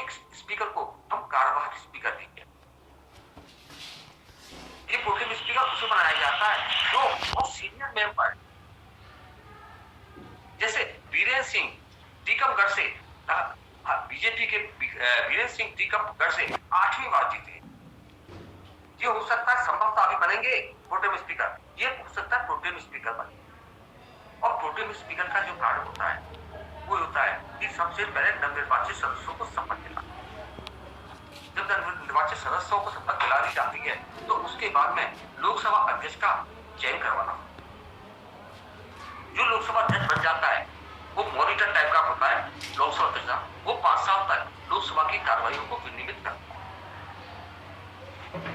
एक स्पीकर को हम कार्यवाहक स्पीकर देंगे। ये प्रोटेम स्पीकर उसे बनाया जाता है जो बहुत सीनियर मेंबर, जैसे वीरेंद्र सिंह टीकमगढ़ से, बीजेपी के वीरेंद्र सिंह टीकमगढ़ से 8वीं बार जीते। ये हो सकता है संभवतः अभी बनेंगे प्रोटेम स्पीकर, ये हो सकता है प्रोटेम स्पीकर बने। और प्रोटेम स्पीकर का जो कार्य होता है वो होता है कि सबसे पहले नवनिर्वाचित सदस्यों को शपथ दिलाना। जब नवनिर्वाचित सदस्यों को शपथ दिला दी जाती है तो उसके बाद में लोकसभा अध्यक्ष का चयन करवाना। जो लोकसभा अध्यक्ष बन जाता है वो मॉनिटर टाइप का होता है लोकसभा अध्यक्ष, वो 5 साल तक लोकसभा की कार्रवाइयों को विनियमित करता है।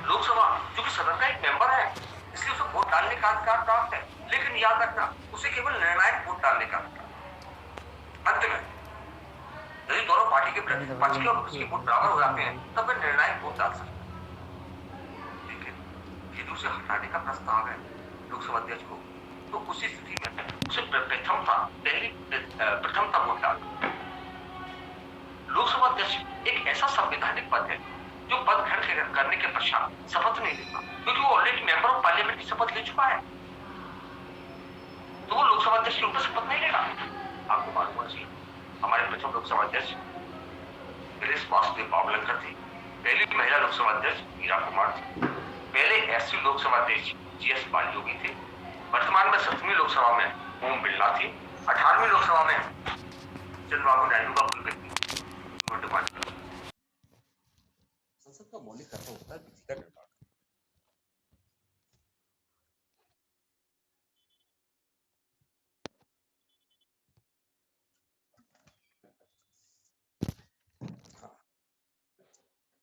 लोकसभा चूंकि सदन का एक मेंबर है इसलिए उसे वोट डालने का अधिकार प्राप्त है, लेकिन याद रखना उसे केवल निर्णायक वोट डालने का अधिकार। अंत में यदि दोनों पार्टी के पक्ष के और उसके वोट बराबर हो जाते हैं तब वे निर्णायक वोट डाल सकते हैं। लेकिन यदि उसे हटाने का प्रस्ताव है लोकसभा अध्यक्ष को तो उसी स्थिति में उसे प्रथमता वोट डालना। लोकसभा अध्यक्ष एक ऐसा संवैधानिक पद है जो पद ग्रहण करने के पश्चात शपथ नहीं लेता, क्योंकि वो ऑलरेडी मेंबर ऑफ पार्लियामेंट की शपथ ले चुका है, तो वो लोकसभा अध्यक्ष के ऊपर शपथ नहीं लेगा। आपको मालूम होना चाहिए हमारे प्रथम लोकसभा अध्यक्ष गिरीश वासुदेव पावलकर थे, पहली महिला लोकसभा अध्यक्ष मीरा कुमार थी, पहले एससी लोकसभा अध्यक्ष जीएस बालयोगी थे, वर्तमान में 7वीं लोकसभा में ओम बिरला थे, 18वीं लोकसभा में चंद्रबाबू नायडू का कुलपति। संसद का मौलिक कर्तव्य होता है विधि का निर्माण।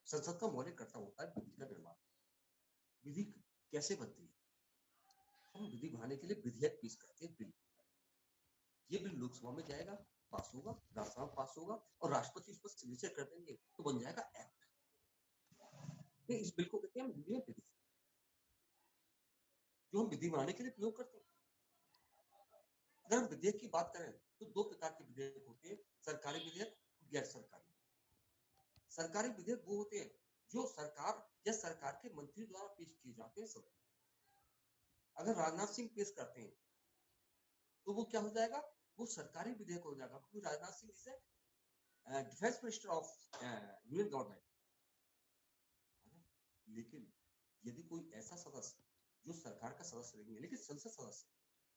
संसद का मौलिक कर्तव्य होता है विधि का निर्माण। विधि कैसे बनती है? हम विधि बनाने के लिए विधेयक पेश करते हैं, बिल। ये बिल लोकसभा में जाएगा, पास होगा, राज्यसभा में पास होगा और राष्ट्रपति इस पर सिग्नेचर कर देंगे तो बन जाएगा एक्ट। इस बिल को कहते हैं विधि, जो हम विधि बनाने के लिए प्रयोग करते हैं। अगर हम विधेयक की बात करें तो 2 प्रकार के विधेयक होते हैं, सरकारी विधेयक और गैर सरकारी। सरकारी विधेयक वो होते हैं जो सरकार या सरकार के मंत्री द्वारा पेश किए जाते हैं। सब अगर राजनाथ सिंह पेश करते हैं तो वो क्या हो जाएगा, वो सरकारी विधेयक हो जाएगा, क्योंकि Rajnath Singh is defence minister of union government. लेकिन यदि कोई ऐसा सदस्य जो सरकार का सदस्य नहीं है लेकिन संसद सदस्य,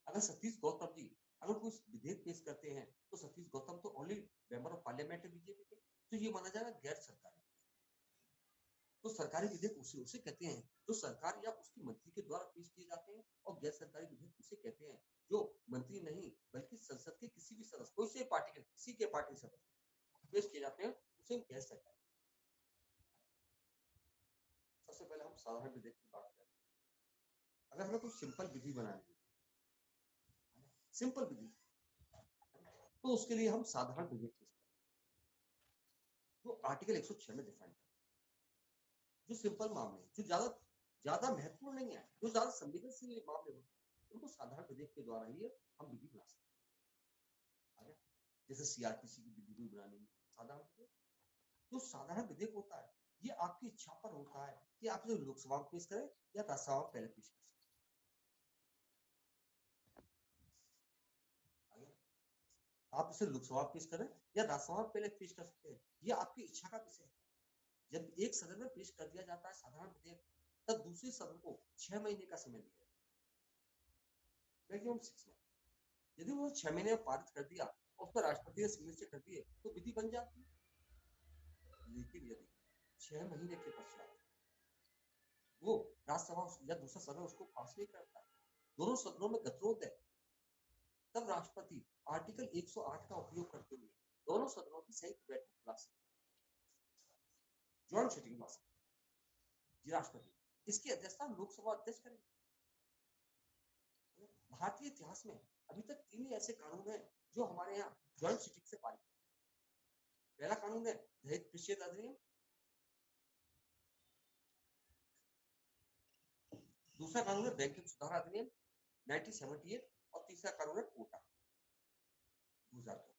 अगर सतीश गौतम जी अगर कोई विधेयक पेश करते हैं तो सतीश गौतम तो ओनली मेंबर ऑफ पार्लियामेंट है बीजेपी के, तो ये माना जाएगा गैर सरकारी। तो सरकारी विधेयक उसे कहते हैं जो सरकार या उसकी मंत्री के द्वारा पेश किए जाते हैं, और गैर सरकारी विधेयक उसे कहते हैं जो मंत्री नहीं बल्कि संसद के किसी भी सदस्य, कोई से पार्टी के, किसी के पार्टी सदस्य पेश किए जाते हैं, उसे गैर सरकारी। सबसे पहले हम साधारण विधेयक की बात करें। अगर हमें कोई सिंपल विधि बनानी है, सिंपल विधि, तो उसके लिए हम साधारण विधेयक पेश करें जो आर्टिकल 106 में डिफाइन है। जो सिंपल मामले जो ज्यादा महत्वपूर्ण नहीं है, जो ज्यादा संवेदनशील मामले होते हैं, उनको साधारण विधेयक के द्वारा ही हम विधि बना सकते हैं। जैसे सीआरपीसी की विधि भी बनानी है, साधारण विधेयक। जो साधारण विधेयक होता है ये आपकी इच्छा पर होता है कि आप इसे लोकसभा में पेश करें या राज्यसभा में पहले पेश कर सकते हैं। आप इसे लोकसभा में पेश करें या राज्यसभा में पहले पेश कर सकते हैं, ये आपकी इच्छा का विषय है। जब एक सदन में पेश कर दिया जाता है साधारण विधेयक, तब दूसरे सदन को 6 महीने का समय दिया, मैक्सिमम 6 मंथ। यदि वो 6 महीने में पारित कर दिया और उस पर राष्ट्रपति ने सिग्नेचर कर दिए तो विधि बन जाती है। लेकिन यदि 6 महीने के पश्चात वो राज्यसभा या दूसरा सदन उसको पास नहीं करता, दोनों सदनों में गतिरोध है, तब राष्ट्रपति आर्टिकल 108 का उपयोग करते हुए दोनों सदनों की संयुक्त बैठक बुला सकते, जॉइंट सिटिंग बुला सकते राष्ट्रपति। इसकी अध्यक्षता लोकसभा अध्यक्ष करेंगे। भारतीय इतिहास में अभी तक 3 ही ऐसे कानून हैं जो हमारे यहाँ जॉइंट सिटिंग से पारित। पहला कानून है दहेज निषेध अधिनियम, दूसरा कानून है बैंकिंग सुधार अधिनियम 1978 और तीसरा कानून है कोटा 2002।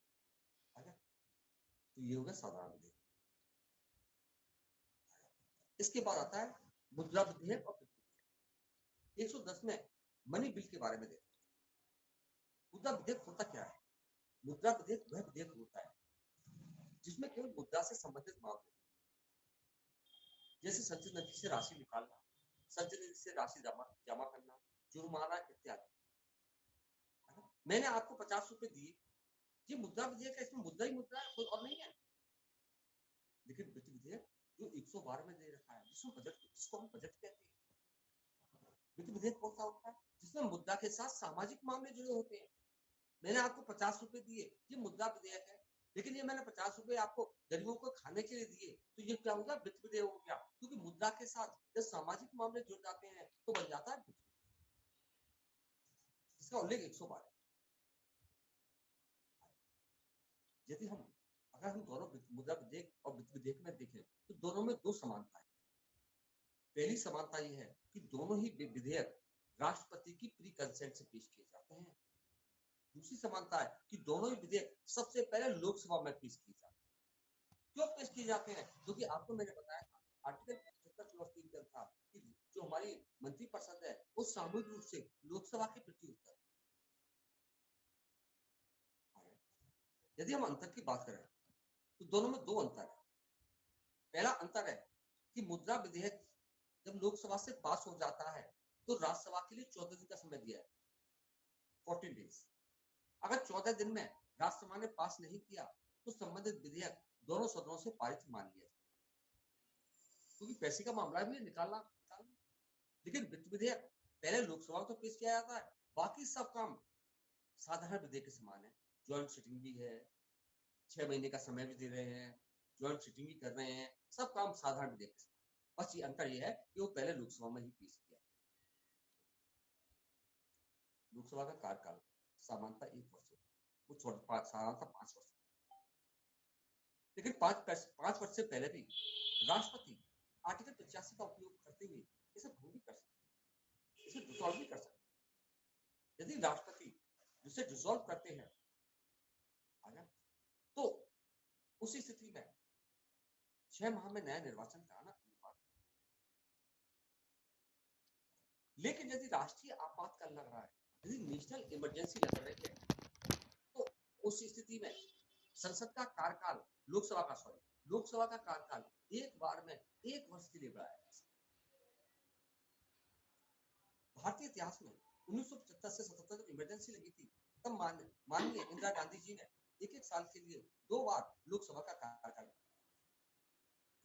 तो ये हो गया साधारण विधेयक। इसके बाद आता है मुद्रा विधेयक और 110 में मनी बिल के बारे में देखते हैं। मुद्रा विधेयक होता क्या है? मुद्रा विधेयक वह विधेयक होता है जिसमें केवल मुद्रा से संबंधित मामले, जैसे संचित निधि से राशि निकालना, संचित निधि से राशि जमा करना, जुर्माना इत्यादि। मैंने आपको 50 रुपए दिए, ये मुद्रा विधेयक है, इसमें मुद्रा ही मुद्रा है, कोई और नहीं है। लेकिन वित्त विधेयक जो 112 में दे रखा है, जिसको हम बजट कहते हैं, वित्त विधेयक कौन सा होता है? जिसमें मुद्रा के साथ सामाजिक मामले जुड़े होते हैं। मैंने आपको 50 रुपए दिए, ये मुद्रा विधेयक है, लेकिन ये मैंने 50 रुपए आपको गरीबों को खाने के लिए दिए, तो ये क्या होगा? वित्त विधेयक हो गया, क्योंकि मुद्रा के साथ जब सामाजिक मामले जुड़ जाते हैं तो बन जाता है वित्त, इसका उल्लेख 112। यदि हम अगर हम दोनों मुद्रा विधेयक और वित्त विधेयक में देखें तो दोनों में दो समानता है। पहली समानता यह है कि दोनों ही विधेयक राष्ट्रपति की प्री कंसेंट से पेश किए जाते हैं। दूसरी समानता है कि दोनों ही विधेयक सबसे पहले लोकसभा में पेश किए जाते हैं। क्यों पेश किए जाते हैं? क्योंकि आपको मैंने बताया था आर्टिकल 75 क्लॉज 3 के अनुसार कि जो हमारी मंत्रिपरिषद है वो सामूहिक रूप से लोकसभा के प्रति उत्तर है। यदि हम अंतर की बात करें तो दोनों में दो अंतर है। पहला अंतर है कि मुद्रा विधेयक जब लोकसभा से पास हो जाता है तो राज्यसभा के लिए 14 दिन का समय दिया है, 14 डेज। अगर 14 दिन में राज्यसभा ने पास नहीं किया तो संबंधित विधेयक दोनों सदनों से पारित मान लिया, क्योंकि पैसे का मामला भी निकालना। लेकिन वित्त विधेयक पहले लोकसभा को तो पेश किया जाता है, बाकी सब काम साधारण विधेयक के समान है। ज्वाइंट सिटिंग भी है, 6 महीने का समय भी दे रहे हैं, ज्वाइंट सिटिंग भी कर रहे हैं, सब काम साधारण विधेयक के समान। बस ये अंतर ये है कि वो पहले लोकसभा में ही पेश किया। लोकसभा का कार्यकाल सामान्यतः 1 वर्ष, वो साधारणतः 5 वर्ष, लेकिन 5 वर्ष से पहले भी राष्ट्रपति आर्टिकल 85 का उपयोग करते हुए इसे भंग भी कर सकते, इसे डिसॉल्व भी कर सकते। यदि राष्ट्रपति जिसे डिसॉल्व करते हैं तो उसी स्थिति में 6 माह में नया निर्वाचन कराना अनिवार्य। लेकिन यदि राष्ट्रीय आपातकाल लग रहा है, यदि नेशनल इमरजेंसी लग रही है, तो उस स्थिति में संसद का कार्यकाल लोकसभा का कार्यकाल एक बार में 1 वर्ष के लिए बढ़ाया जा सकता है। भारतीय इतिहास में 1975 से 77 जब इमरजेंसी लगी थी तब माननीय इंदिरा गांधी जी ने 1-1 साल के लिए 2 बार लोकसभा का कार्यकाल बढ़ाया।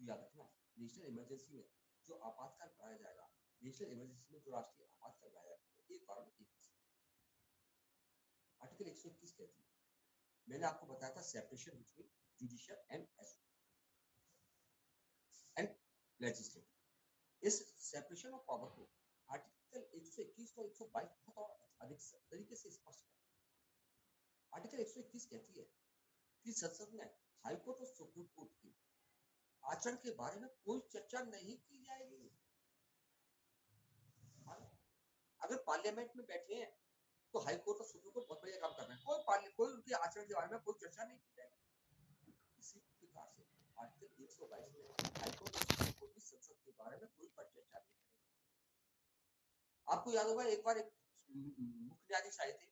याद रखना, नेशनल इमरजेंसी में जो आपातकाल बढ़ाया जाएगा, नेशनल इमरजेंसी में जो राष्ट्रीय आपातकाल बढ़ाया जाएगा, एक बार में 1 वर्ष। आर्टिकल 121 कहती है, मैंने आपको बताया था separation between judicial and legislative. इस सेपरेशन ऑफ पावर को आर्टिकल 121 और 122 बहुत और अधिक तरीके से स्पष्ट करता है। आर्टिकल 121 कहती है कि संसद में हाईकोर्ट और सुप्रीम कोर्ट के आचरण के बारे में कोई चर्चा नहीं की जाएगी। अगर पार्लियामेंट में बैठे हैं तो हाईकोर्ट और सुप्रीम कोर्ट बहुत बढ़िया काम कर रहे हैं, कोई उनके आचरण के बारे में कोई चर्चा नहीं की जाएगी। इसी प्रकार से आर्टिकल 122 में हाईकोर्ट और सुप्रीम कोर्ट की संसद के बारे में कोई चर्चा नहीं करेगी। आपको याद होगा एक बार एक मुख्य न्यायाधीश आए थे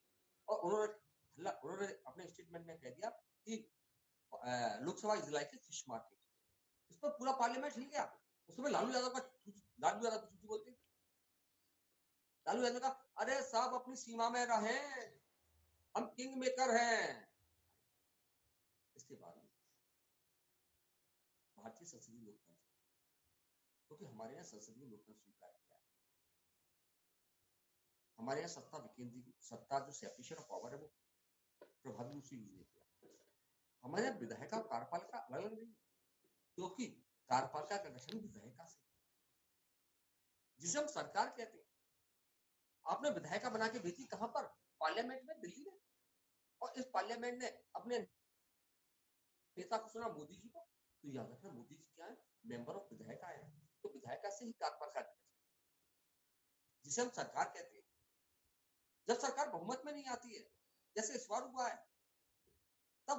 और उन्होंने अपने स्टेटमेंट में कह दिया कि Lok Sabha is like a fish market. उस पर पूरा पार्लियामेंट हिल गया। उस समय लालू यादव छुट्टी बोलते, लालू यादव का अरे साहब अपनी सीमा में रहें, हम किंग मेकर हैं। इसके बाद में भारतीय संसदीय लोकतंत्र, क्योंकि हमारे यहाँ संसदीय लोकतंत्र स्वीकार किया है, हमारे यहाँ सत्ता जो सेपरेशन ऑफ पावर है वो प्रभावी रूप से यूज नहीं किया। हमारे यहाँ विधायिका और कार्यपालिका अलग अलग नहीं, क्योंकि कार्यपालिका का गठन विधायिका से, जिसे हम सरकार कहते हैं। आपने विधायिका बना के भेजी कहां पर? पार्लियामेंट में, दिल्ली में। और इस पार्लियामेंट ने अपने नेता को सुना, मोदी जी को। तो याद रखना, मोदी जी क्या है? मेंबर ऑफ विधायिका है। तो विधायिका से ही कार्यपालिका, जिसे हम सरकार कहते हैं। जब सरकार बहुमत में नहीं आती है, जैसे इस बार हुआ है, तब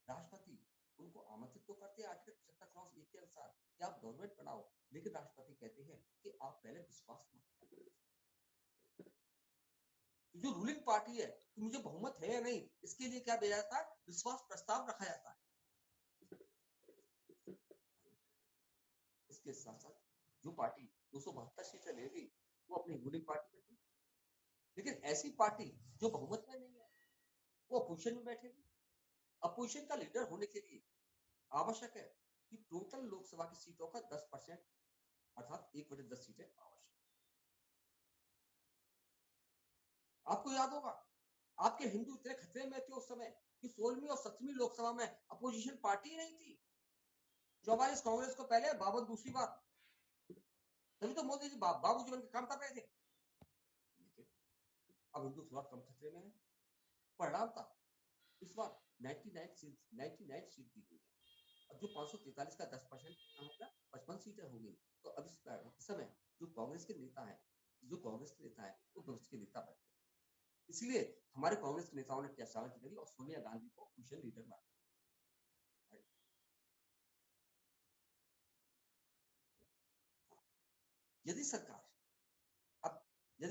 राष्ट्रपति उनको आमंत्रित तो करते हैं आर्टिकल 75 क्लॉज 1 के अनुसार कि आप गवर्नमेंट बनाओ, लेकिन जो रूलिंग पार्टी है कि मुझे बहुमत है या नहीं, इसके लिए क्या दिया जाता है, विश्वास प्रस्ताव रखा जाता है। इसके साथ साथ जो पार्टी 272 सीटें लेगी वो अपनी रूलिंग पार्टी बनेगी, लेकिन ऐसी पार्टी जो बहुमत में नहीं है वो अपोजिशन में बैठेगी। अपोजिशन का लीडर होने के लिए आवश्यक है कि टोटल लोकसभा की सीटों का 10% अर्थात 1/10 सीटें आवश्यक। आपको याद होगा आपके हिंदू इतने खतरे में थे उस समय कि 16वीं और 17वीं लोकसभा में अपोजिशन पार्टी ही नहीं थी। 44 कांग्रेस को पहले, बाबर दूसरी बार, तभी तो मोदी जी बाबूजी बन के काम कर रहे थे। लेकिन अब हिंदू थोड़ा कम खतरे में है। परिणाम था इस बार 99 सीट दी गई है और जो 543 का 10% कितना हो गया, 55 सीटें हो गई। तो अब इस समय जो कांग्रेस के नेता है वो विपक्ष के नेता बन गए। इसलिए हमारे कांग्रेस के नेताओं ने क्या चाल करी और सोनिया गांधी को अपोजिशन लीडर बना। यदि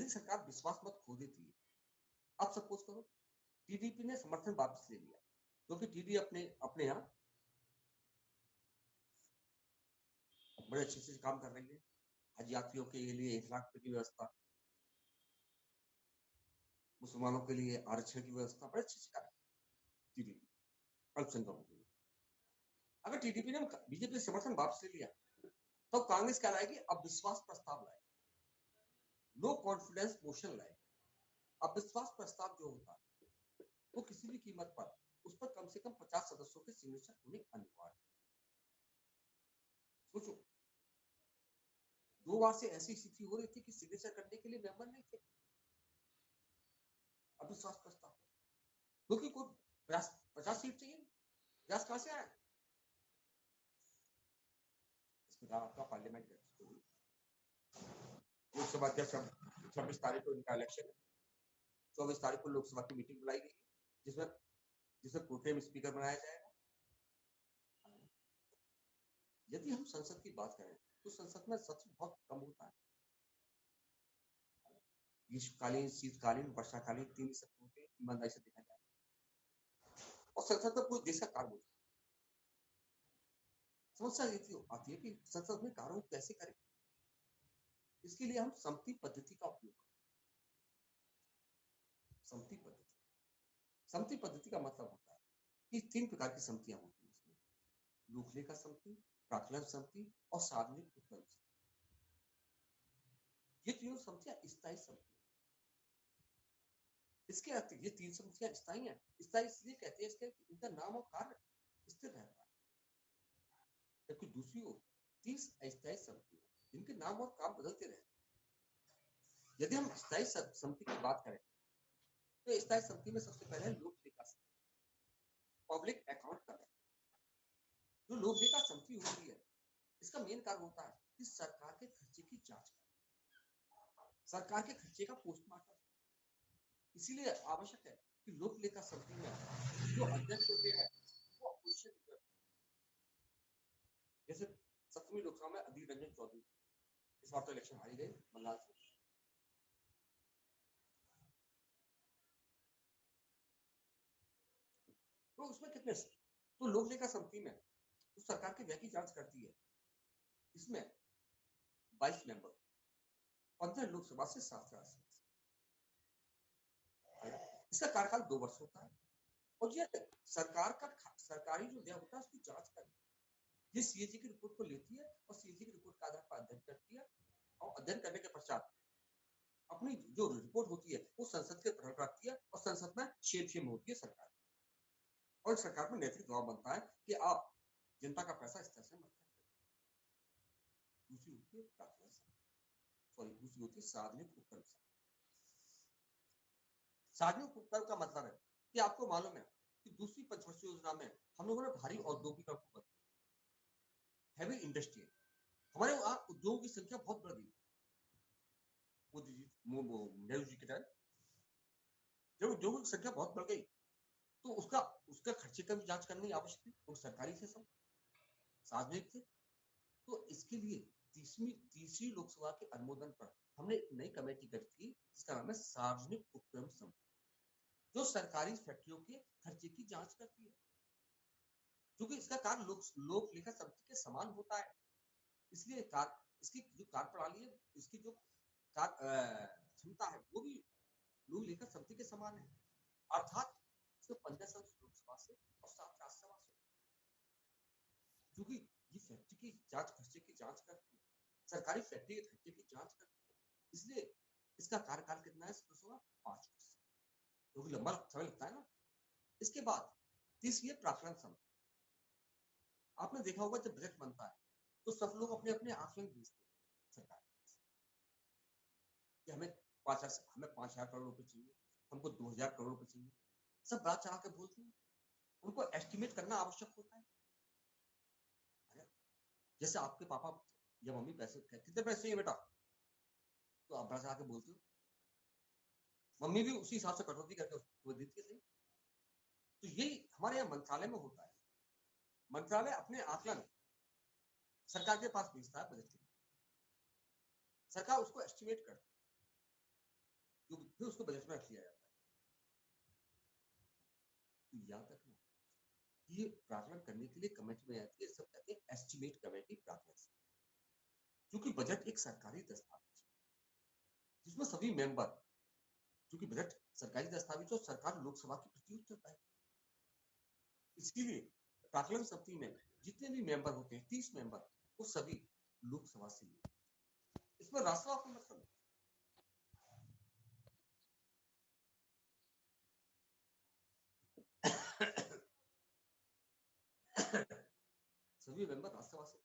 सरकार विश्वास मत खो देती है, अब सपोज करो टीडीपी ने समर्थन वापस ले लिया, क्योंकि टीडी अपने यहाँ बड़े अच्छे से काम कर रही है। हज यात्रियों के लिए 1 लाख रुपए की व्यवस्था, मुसलमानों के लिए आरक्षण की व्यवस्था बड़े अच्छे से कर रही है टीडीपी अल्पसंख्यकों के लिए। अगर टीडीपी ने बीजेपी समर्थन वापस ले लिया तो कांग्रेस क्या लाएगी, अब विश्वास प्रस्ताव लाएगी, नो कॉन्फिडेंस मोशन लाएगी। अब विश्वास प्रस्ताव जो होता है वो किसी भी कीमत पर उस पर कम से कम 50 सदस्यों के सिग्नेचर होने अनिवार्य। सोचो 2 बार से ऐसी स्थिति हो रही थी कि सिग्नेचर करने के लिए मेंबर नहीं थे। अब विश्वास प्रस्ताव क्योंकि कोई 50 सीट चाहिए, 50 कहां से आया। इसके बाद आपका पार्लियामेंट लोकसभा अध्यक्ष 26 तारीख को इनका इलेक्शन है। 24 तारीख को लोकसभा की मीटिंग बुलाई गई है जिसमें प्रोटेम स्पीकर बनाया जाएगा। यदि हम संसद की बात करें तो संसद में सत्र बहुत कम होता है। ग्रीष्मकालीन, शीतकालीन, वर्षाकालीन 3 सत्र होते हैं, ईमानदारी से देखा जाए। और संसद में पूरे देश का कार्य होता है। समस्या ये आती है कि संसद में कार्यों को कैसे करें। इसके लिए हम समति पद्धति का उपयोग करें। समति पद्धति का मतलब होता है कि 3 प्रकार की समितियां होती हैं इसमें, लोकलेखा समिति, प्राक्कलन समिति और सार्वजनिक उपक्रम समिति। ये तीनों समितियां स्थायी समिति। इसके अर्थ ये 3 समितियां स्थायी हैं। स्थायी इसलिए कहते हैं इसके इनका नाम और कार्य स्थिर रहता है, जबकि दूसरी ओर 30 अस्थायी समिति है जिनके नाम और काम बदलते रहते हैं। यदि हम स्थायी समिति की बात करें तो स्थायी समिति में सबसे पहले लोक लेखा समिति, पब्लिक अकाउंट का। जो लोक लेखा समिति होती है इसका मेन कार्य होता है कि सरकार के खर्चे की जांच करना, सरकार के खर्चे का पोस्टमार्टम। इसीलिए आवश्यक है कि लोक लेखा समिति में जो अध्यक्ष होते हैं वो अपोजिशन लीडर, जैसे 7वीं लोकसभा में अधीर रंजन चौधरी, इस बार तो इलेक्शन हारी गए बंगाल से। तो उसमें कितने, तो लोक लेखा समिति में तो सरकार के व्यय की जांच करती है। इसमें 22 मेंबर, 15 लोकसभा से 7 राज्यसभा। इसका कार्यकाल 2 वर्ष होता है और ये सरकारी जो व्यय होता है उसकी जांच करती है। ये सीएजी की रिपोर्ट को लेती है और सीएजी की रिपोर्ट का आधार पर अध्ययन करती है और अध्ययन करने के पश्चात अपनी जो रिपोर्ट होती है वो संसद के पटल रखती है और संसद में शेम होती है सरकार, और सरकार पर नैतिक दबाव बनता है कि आप जनता का पैसा इस तरह से मत खर्च करें। दूसरी होती है प्रार्थना सॉरी दूसरी होती है सार्वजनिक उपक्रम। सार्वजनिक उपक्रम का मतलब है कि आपको मालूम है कि दूसरी पंचवर्षीय योजना में हम लोगों ने भारी औद्योगिक हैवी इंडस्ट्री, हमारे वहां उद्योगों की संख्या बहुत बढ़ गई मोदी जी नेहरू जी के टाइम। जब उद्योगों की संख्या बहुत बढ़ गई तो उसका खर्चे का भी जांच करनी आवश्यक है, वो सरकारी थे सब, सार्वजनिक थे। तो इसके लिए तीसरी लोकसभा के अनुमोदन पर हमने एक नई कमेटी गठित की जिसका नाम है सार्वजनिक उपक्रम समिति, जो सरकारी फैक्ट्रियों के खर्चे की जांच करती है। क्योंकि इसका कार्य लोक लेखा समिति के समान होता है, इसलिए इसकी जो कार्य प्रणाली है, इसकी जो क्षमता है वो भी लोक लेखा समिति के समान है। अर्थात इसमें 15 सदस्य लोकसभा से और 7 राज्यसभा से। क्योंकि ये फैक्ट्री की जांच खर्चे की जांच करती है, सरकारी फैक्ट्री के खर्चे की जांच करती है, इसलिए इसका कार्यकाल कितना है? 5 वर्ष, क्योंकि लंबा समय लगता है ना। इसके बाद तीसरी है प्राक्कलन समिति। आपने देखा होगा जब बजट बनता है तो सब लोग अपने अपने आंकलन भेजते हैं सरकार कि हमें 5,000 करोड़ रुपए चाहिए, हमको 2,000 करोड़ रुपए चाहिए। सब बात चढ़ा के बोलते हैं, उनको एस्टिमेट करना आवश्यक होता है। जैसे आपके पापा या मम्मी पैसे कितने पैसे चाहिए बेटा, तो आप बड़ा चढ़ा के बोलते हो, मम्मी भी उसी हिसाब से कटौती करके वो देती है। तो यही हमारे यहाँ मंत्रालय में होता है। मंत्रालय अपने आकलन सरकार के पास भेजता है बजट के लिए, सरकार उसको एस्टिमेट करती है, फिर उसको बजट में रख लिया जाता है। तो याद रखना, ये प्राकलन करने के लिए कमेटी में आती है, सब कहते हैं एस्टिमेट कमेटी प्राकलन, क्योंकि बजट एक सरकारी दस्तावेज जिसमें सभी मेंबर, क्योंकि बजट सरकारी दस्तावेज और सरकार लोकसभा की प्रति उत्तर है, इसलिए प्राकलन समिति में जितने भी मेंबर होते हैं 30 मेंबर, वो सभी लोकसभा से लिए। इसमें राज्यसभा का मतलब सभी मेंबर राज्यसभा से,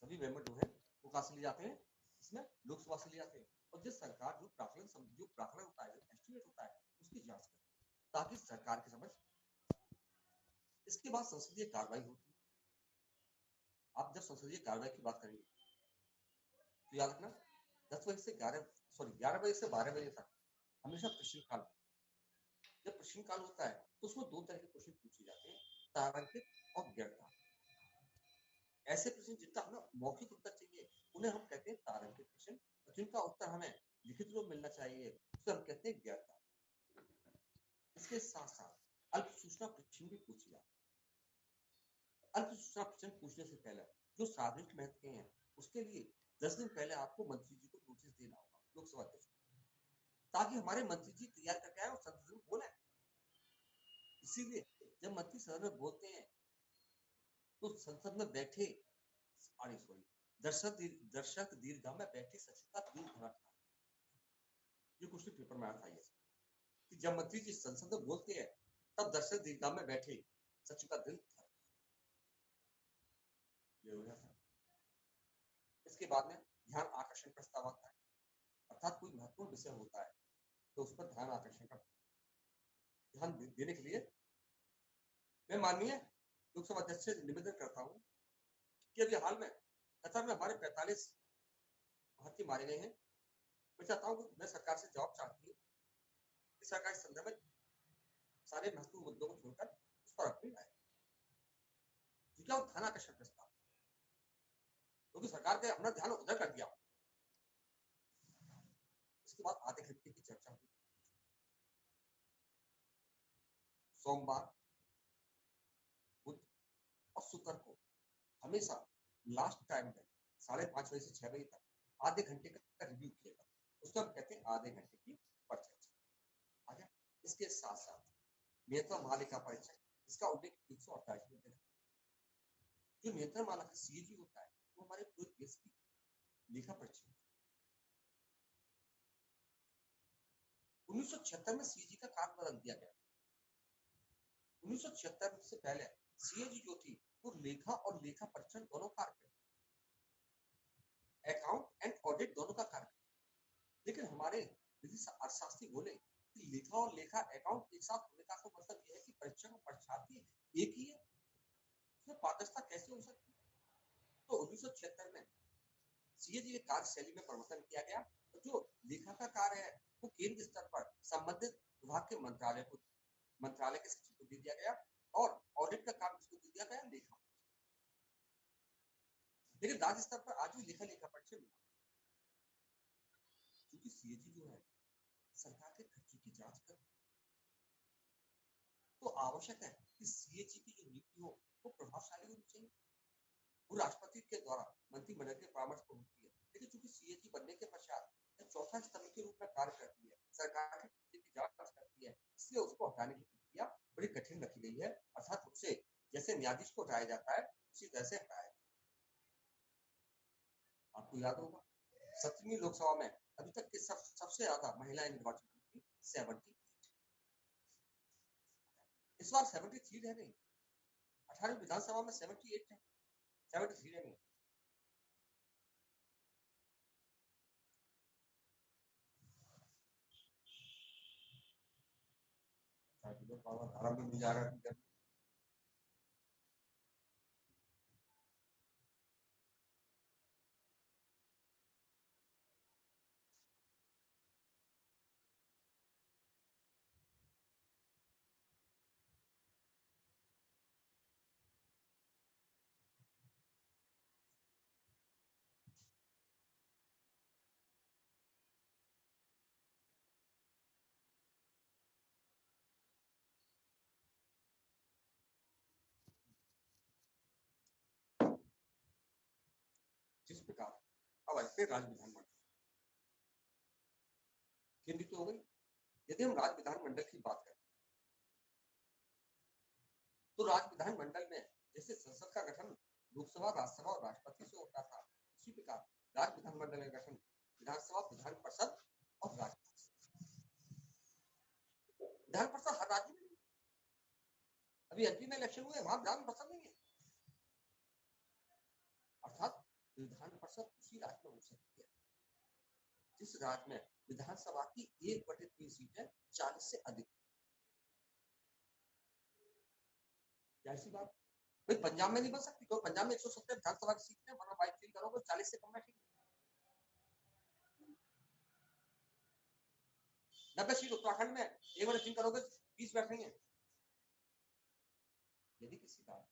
सभी मेंबर जो है वो कहां से लिए जाते हैं? इसमें लोकसभा से लिए जाते हैं। और जिस सरकार जो प्राकलन होता है, एस्टिमेट होता है, उसकी जांच करती है ताकि सरकार की समझ। इसके बाद संसदीय कार्रवाई होती है। आप जब संसदीय कार्रवाई की बात करेंगे तो याद रखना 11 बजे से 12 बजे तक हमेशा प्रश्नकाल। जब प्रश्नकाल होता है तो उसमें 2 तरह के प्रश्न पूछे जाते हैं, तारांकित और गैर तारांकित। ऐसे प्रश्न जिनका हमें मौखिक उत्तर चाहिए उन्हें हम कहते हैं तारांकित प्रश्न, और जिनका उत्तर हमें लिखित रूप में मिलना चाहिए उसे हम कहते हैं गैर तारांकित। इसके साथ साथ अल्प सूचना प्रश्न भी पूछे जाते हैं। अल्प सूचना प्रश्न पूछने से पहले जो सार्वजनिक महत्व के हैं उसके लिए 10 दिन पहले आपको मंत्री जी को नोटिस देना होगा, लोकसभा अध्यक्ष, ताकि हमारे मंत्री जी तैयार करके आए और संसद में बोले। इसीलिए जब मंत्री सदन में बोलते हैं तो संसद में बैठे दर्शक दीर्घा में बैठे सचिव का दिल धड़कता है। ये क्वेश्चन पेपर में आता है कि जब मंत्री जी संसद में बोलते हैं तब दर्शक दीर्घा में बैठे सचिव का दिल धड़कता है। इसके बाद में ध्यान आकर्षण प्रस्ताव आता है, अर्थात कोई महत्वपूर्ण विषय होता है तो उस पर ध्यान आकर्षण का ध्यान देने के लिए मैं माननीय लोकसभा अध्यक्ष से निवेदन करता हूं कि अभी हाल में कतर में हमारे 45 भारतीय मारे गए हैं। मैं चाहता हूं कि मैं सरकार से जवाब चाहती हूँ कि सरकार इस संदर्भ में सारे महत्वपूर्ण मुद्दों को छोड़कर उस पर अपनी राय, क्या ध्यान आकर्षण प्रस्ताव, क्योंकि सरकार ने अपना ध्यान उधर कर दिया। इसके बाद आधे घंटे की चर्चा हुई। सोमवार, बुध और शुक्र को हमेशा लास्ट टाइम में 5:30 बजे से 6 बजे तक आधे घंटे का रिव्यू किया जाता है, उसको हम कहते हैं आधे घंटे की परिचर्चा। आगे इसके साथ साथ नियंत्रण महालेखा परीक्षक, इसका उल्लेख 148 में है। जो नियंत्रण माला का सीएजी होता है वो हमारे पूरे देश की लेखा परीक्षक। 1976 में सीएजी का कार्य बदल दिया गया। 1976 से पहले सीएजी जो थी वो लेखा और लेखा परीक्षण दोनों कार्य करती, अकाउंट एंड ऑडिट दोनों का कार्य करती। लेकिन हमारे विधि अर्थशास्त्री बोले कि लेखा और लेखा अकाउंट एक साथ होने का मतलब यह है कि परीक्षण और परीक्षार्थी एक ही है, उसमें पारदर्शिता कैसे हो सकती है? तो 1976 में सीएजी के कार्यशैली में परिवर्तन किया गया। तो जो लेखा का कार्य है वो केंद्र स्तर पर संबंधित विभाग के मंत्रालय के सचिव को दे दिया गया, और ऑडिट का काम किसको दे दिया गया? लेकिन राज्य स्तर पर आज भी लेखा लेखा परीक्षण मिला, क्योंकि सीएजी जो है सरकार के खर्चे की जांच कर, तो आवश्यक है कि सीएजी की जो नियुक्ति हो वो प्रभावशाली होनी चाहिए। वो राष्ट्रपति के द्वारा मंत्रिमंडल के परामर्श पर होती है, लेकिन चूंकि सीएजी बनने के पश्चात चौथा स्तंभ के रूप में कार्य करती है, सरकार के खर्चे की जांच करती है, इसलिए उसको हटाने की प्रक्रिया बड़ी कठिन रखी गई है, अर्थात उससे जैसे न्यायाधीश को हटाया जाता है उसी तरह से हटाया। आपको याद होगा 17वीं लोकसभा में अभी तक के सबसे ज्यादा महिलाएं निर्वाचित हुई 78, इस बार 73 रह गई। 18वीं विधानसभा में 78 है, 73 रह गई। आराम में जा रहा है। जिस प्रकार अब आते हैं राज्य विधानमंडल केंद्रित हो गई। यदि हम राज्य विधानमंडल की बात करें तो राज्य विधानमंडल में जैसे संसद का गठन लोकसभा, राज्यसभा और राष्ट्रपति से होता था, उसी प्रकार राज्य विधानमंडल का गठन विधानसभा, विधान परिषद और राज्यसभा। विधान परिषद हर राज्य में, अभी एमपी में इलेक्शन हुए वहां विधान परिषद नहीं है, अर्थात विधान परिषद उसी राज्य में हो सकती है जिस राज्य में विधानसभा की 1/3 सीटें 40 से अधिक। ऐसी बात भाई पंजाब में नहीं बन सकती, तो पंजाब में 170 विधानसभा की सीट है, वरना 22 करोगे 40 से कम बैठेंगे। 90 सीट उत्तराखंड में 1/3 करोगे 20 बैठेंगे। यदि किसी राज्य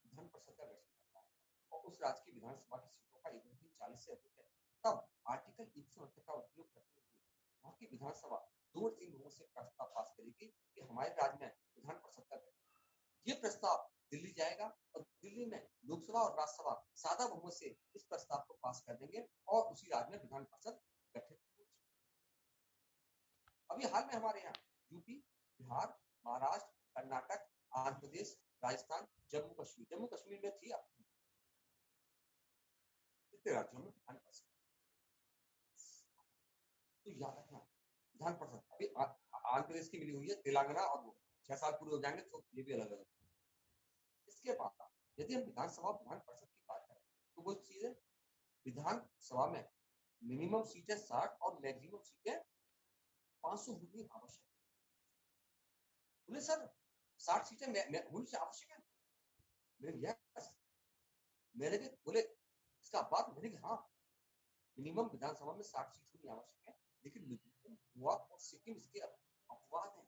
विधान परिषद का गठन करता है और उस राज्य की विधानसभा की सीटों का 1/3 40 से अधिक है, तब आर्टिकल 168 का उपयोग करते हुए वहां की विधानसभा 2/3 बहुमत से प्रस्ताव पास करेगी कि हमारे राज्य में विधान परिषद का गठन। ये प्रस्ताव दिल्ली जाएगा और दिल्ली में लोकसभा और राज्यसभा सादा बहुमत से इस प्रस्ताव को पास कर देंगे और उसी राज्य में विधान परिषद गठित हो जाएगी। अभी हाल में हमारे यहाँ यूपी, बिहार, महाराष्ट्र, कर्नाटक, आंध्र प्रदेश, राजस्थान, जम्मू कश्मीर में थी, इतने राज्यों में विधान परिषद। तो याद रखना विधान परिषद अभी आंध्र प्रदेश की मिली हुई है, तेलंगाना और वो 6 साल पूरे हो जाएंगे तो ये भी अलग अलग। इसके बाद यदि हम विधानसभा विधान परिषद की बात करें तो वो चीज है विधानसभा में मिनिमम सीटें 60 और मैक्सिमम सीटें 500 होनी आवश्यक। बोले सर 60 सीटें होनी आवश्यक है, मेरे भी बोले इसका बात मैंने हाँ मिनिमम विधानसभा में 60 सीट होनी आवश्यक है, लेकिन गोवा और सिक्किम इसके अपवाद है।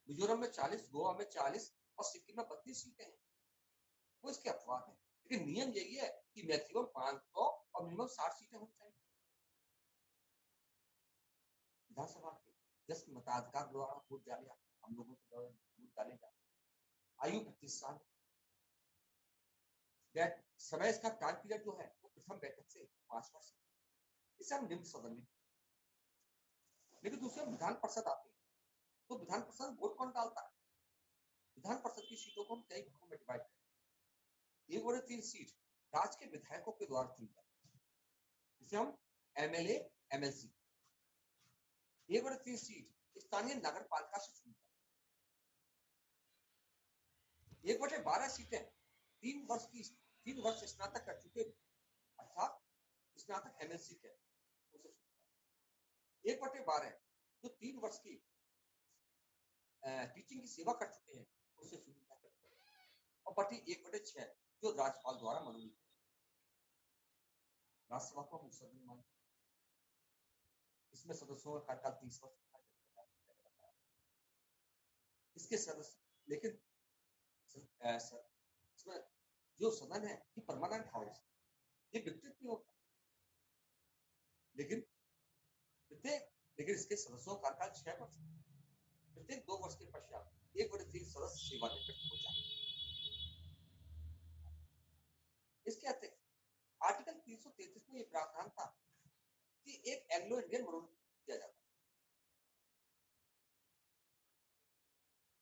मिजोरम में 40, गोवा में 40 और सिक्किम में 32 सीटें हैं, वो इसके अपवाद है। लेकिन नियम यही है कि मैक्सिमम 500 और मिनिमम 60 सीटें होनी चाहिए। विधानसभा के 10 मताधिकार द्वारा वोट डाले जाते, हम लोगों के द्वारा वोट डाले जाते। आयु 25 साल, समय इसका टाइम पीरियड जो है वो प्रथम बैठक से 5 वर्ष, इसे हम निम्न सदन में। लेकिन दूसरे विधान परिषद आते हैं तो विधान परिषद वोट कौन डालता है? विधान परिषद की सीटों को हम कई भागों में डिवाइड करें। 1/3 सीट राज्य के विधायकों के द्वारा चुनी जाती है, जिसे हम एमएलए एमएलसी। 1/3 सीट स्थानीय नगर पालिका से चुनी जाती है। 1/12 सीटें 3 वर्ष स्नातक कर चुके अर्थात स्नातक एमएलसी के उसे चुनता है। 1/12 जो 3 वर्ष की टीचिंग की सेवा कर चुके हैं उसे चुनी जाती है, और बटी 1/6 जो राज्यपाल द्वारा मनोनीत। राज्यसभा को हम सदन मानते हैं, इसमें सदस्यों का कार्यकाल 30 वर्ष इसके सदस्य, लेकिन इसमें जो सदन है ये परमानेंट हाउस, ये वितरित नहीं होता, लेकिन इसके सदस्यों का कार्यकाल 6 वर्ष, प्रत्येक 2 वर्ष के पश्चात एक वरिष्ठ सदस्य सेवानिवृत्त हो जाए। इसके अतिरिक्त आर्टिकल 333 में ये प्रावधान था कि एक एंग्लो इंडियन मनोनीत किया जाता,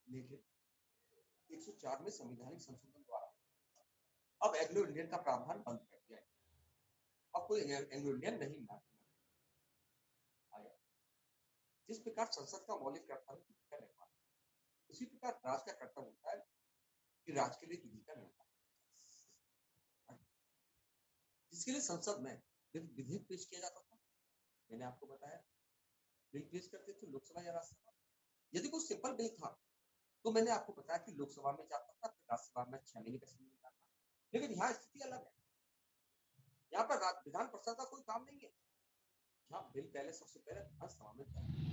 लेकिन 104 में संवैधानिक संशोधन द्वारा अब एंग्लो इंडियन का प्रावधान बंद कर दिया है। अब कोई एंग्लो इंडियन नहीं माना। जिस प्रकार संसद का मौलिक कर्तव्य विधि का निर्माण, उसी प्रकार राज्य का कर्तव्य होता है कि राज्य के लिए विधि का निर्माण, जिसके लिए संसद में विधेयक पेश किया जाता था। मैंने आपको बताया बिल पेश करते थे लोकसभा या राज्यसभा। यदि कोई सिंपल बिल था तो मैंने आपको बताया कि लोकसभा में जाता था, फिर राज्यसभा में 6 महीने का समय मिलता था। लेकिन यहाँ स्थिति अलग है। यहाँ पर विधान परिषद का कोई काम नहीं है। यहाँ बिल पहले सबसे पहले विधानसभा में जाएगा।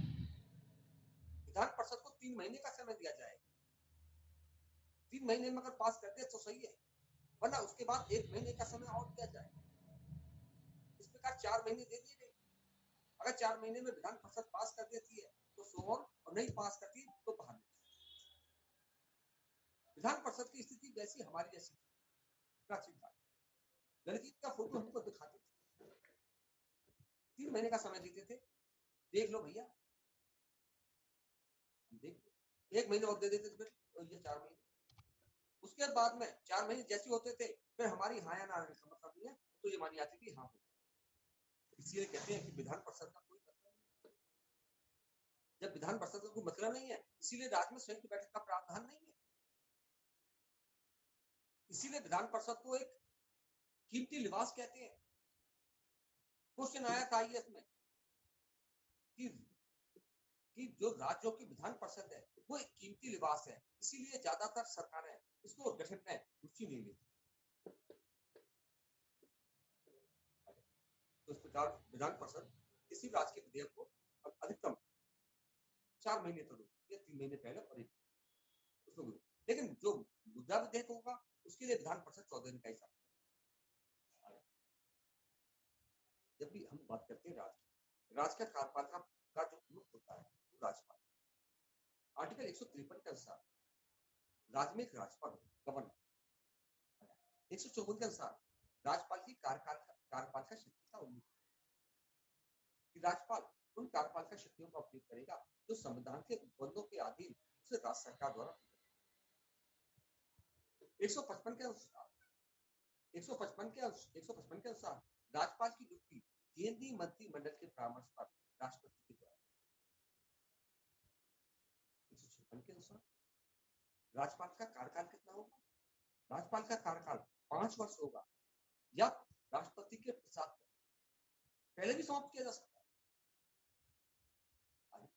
विधान परिषद को 3 महीने का समय दिया जाएगा। 3 महीने में अगर पास करते तो सही है, वरना उसके बाद 1 महीने का समय और दिया जाएगा। इस प्रकार 4 महीने दे दिए गए। अगर 4 महीने में विधान परिषद पास कर देती है तो सोहर, और नहीं पास करती तो बाहर। विधान परिषद की स्थिति वैसी हमारी जैसी प्राचीन काल गणित का फोटो हमको दिखाते थे। 3 महीने का समय देते थे, देख लो भैया, देख 1 महीने और दे देते थे, फिर ये 4 महीने। उसके बाद में 4 महीने जैसे होते थे, फिर हमारी हाँ या ना का मतलब नहीं है, तो ये मानी जाती थी हाँ। इसलिए कहते हैं कि विधान परिषद का कोई मतलब नहीं। जब विधान परिषद का कोई मतलब नहीं है, इसीलिए राज्य में संयुक्त बैठक का प्रावधान नहीं है। इसीलिए विधान परिषद को एक कीमती लिबास कहते हैं। क्वेश्चन आया था आईएएस में कि जो राज्यों की विधान परिषद है वो एक कीमती लिबास है, इसीलिए ज्यादातर सरकारें इसको गठन में रुचि नहीं लेती। तो इस प्रकार विधान परिषद किसी राज्य के विधेयक को अधिकतम 4 महीने तक या 3 महीने पहले और उसको, लेकिन जो मुद्दा विधेयक होगा उसके लिए विधान परिषद 14 दिन का हिसाब। जब भी हम बात करते हैं राज्य का कार्यपालिका का जो प्रमुख होता है वो राज्यपाल। आर्टिकल 153 के अनुसार राज्य में एक राज्यपाल गवर्नर। 154 के अनुसार राज्यपाल की कार्यपालिका शक्ति का उल्लेख, राज्यपाल उन कार्यपालिका शक्तियों का उपयोग करेगा जो संविधान के उपबंधों के अधीन उसे राज्य सरकार द्वारा 155 के अनुसार 155 के अनुसार राज्यपाल की नियुक्ति केंद्रीय मंत्रिमंडल के परामर्श पर राष्ट्रपति के द्वारा। 156 के अनुसार राज्यपाल का कार्यकाल कितना होगा? राज्यपाल का कार्यकाल 5 वर्ष होगा या राष्ट्रपति के प्रसाद पहले भी समाप्त किया जा सकता है।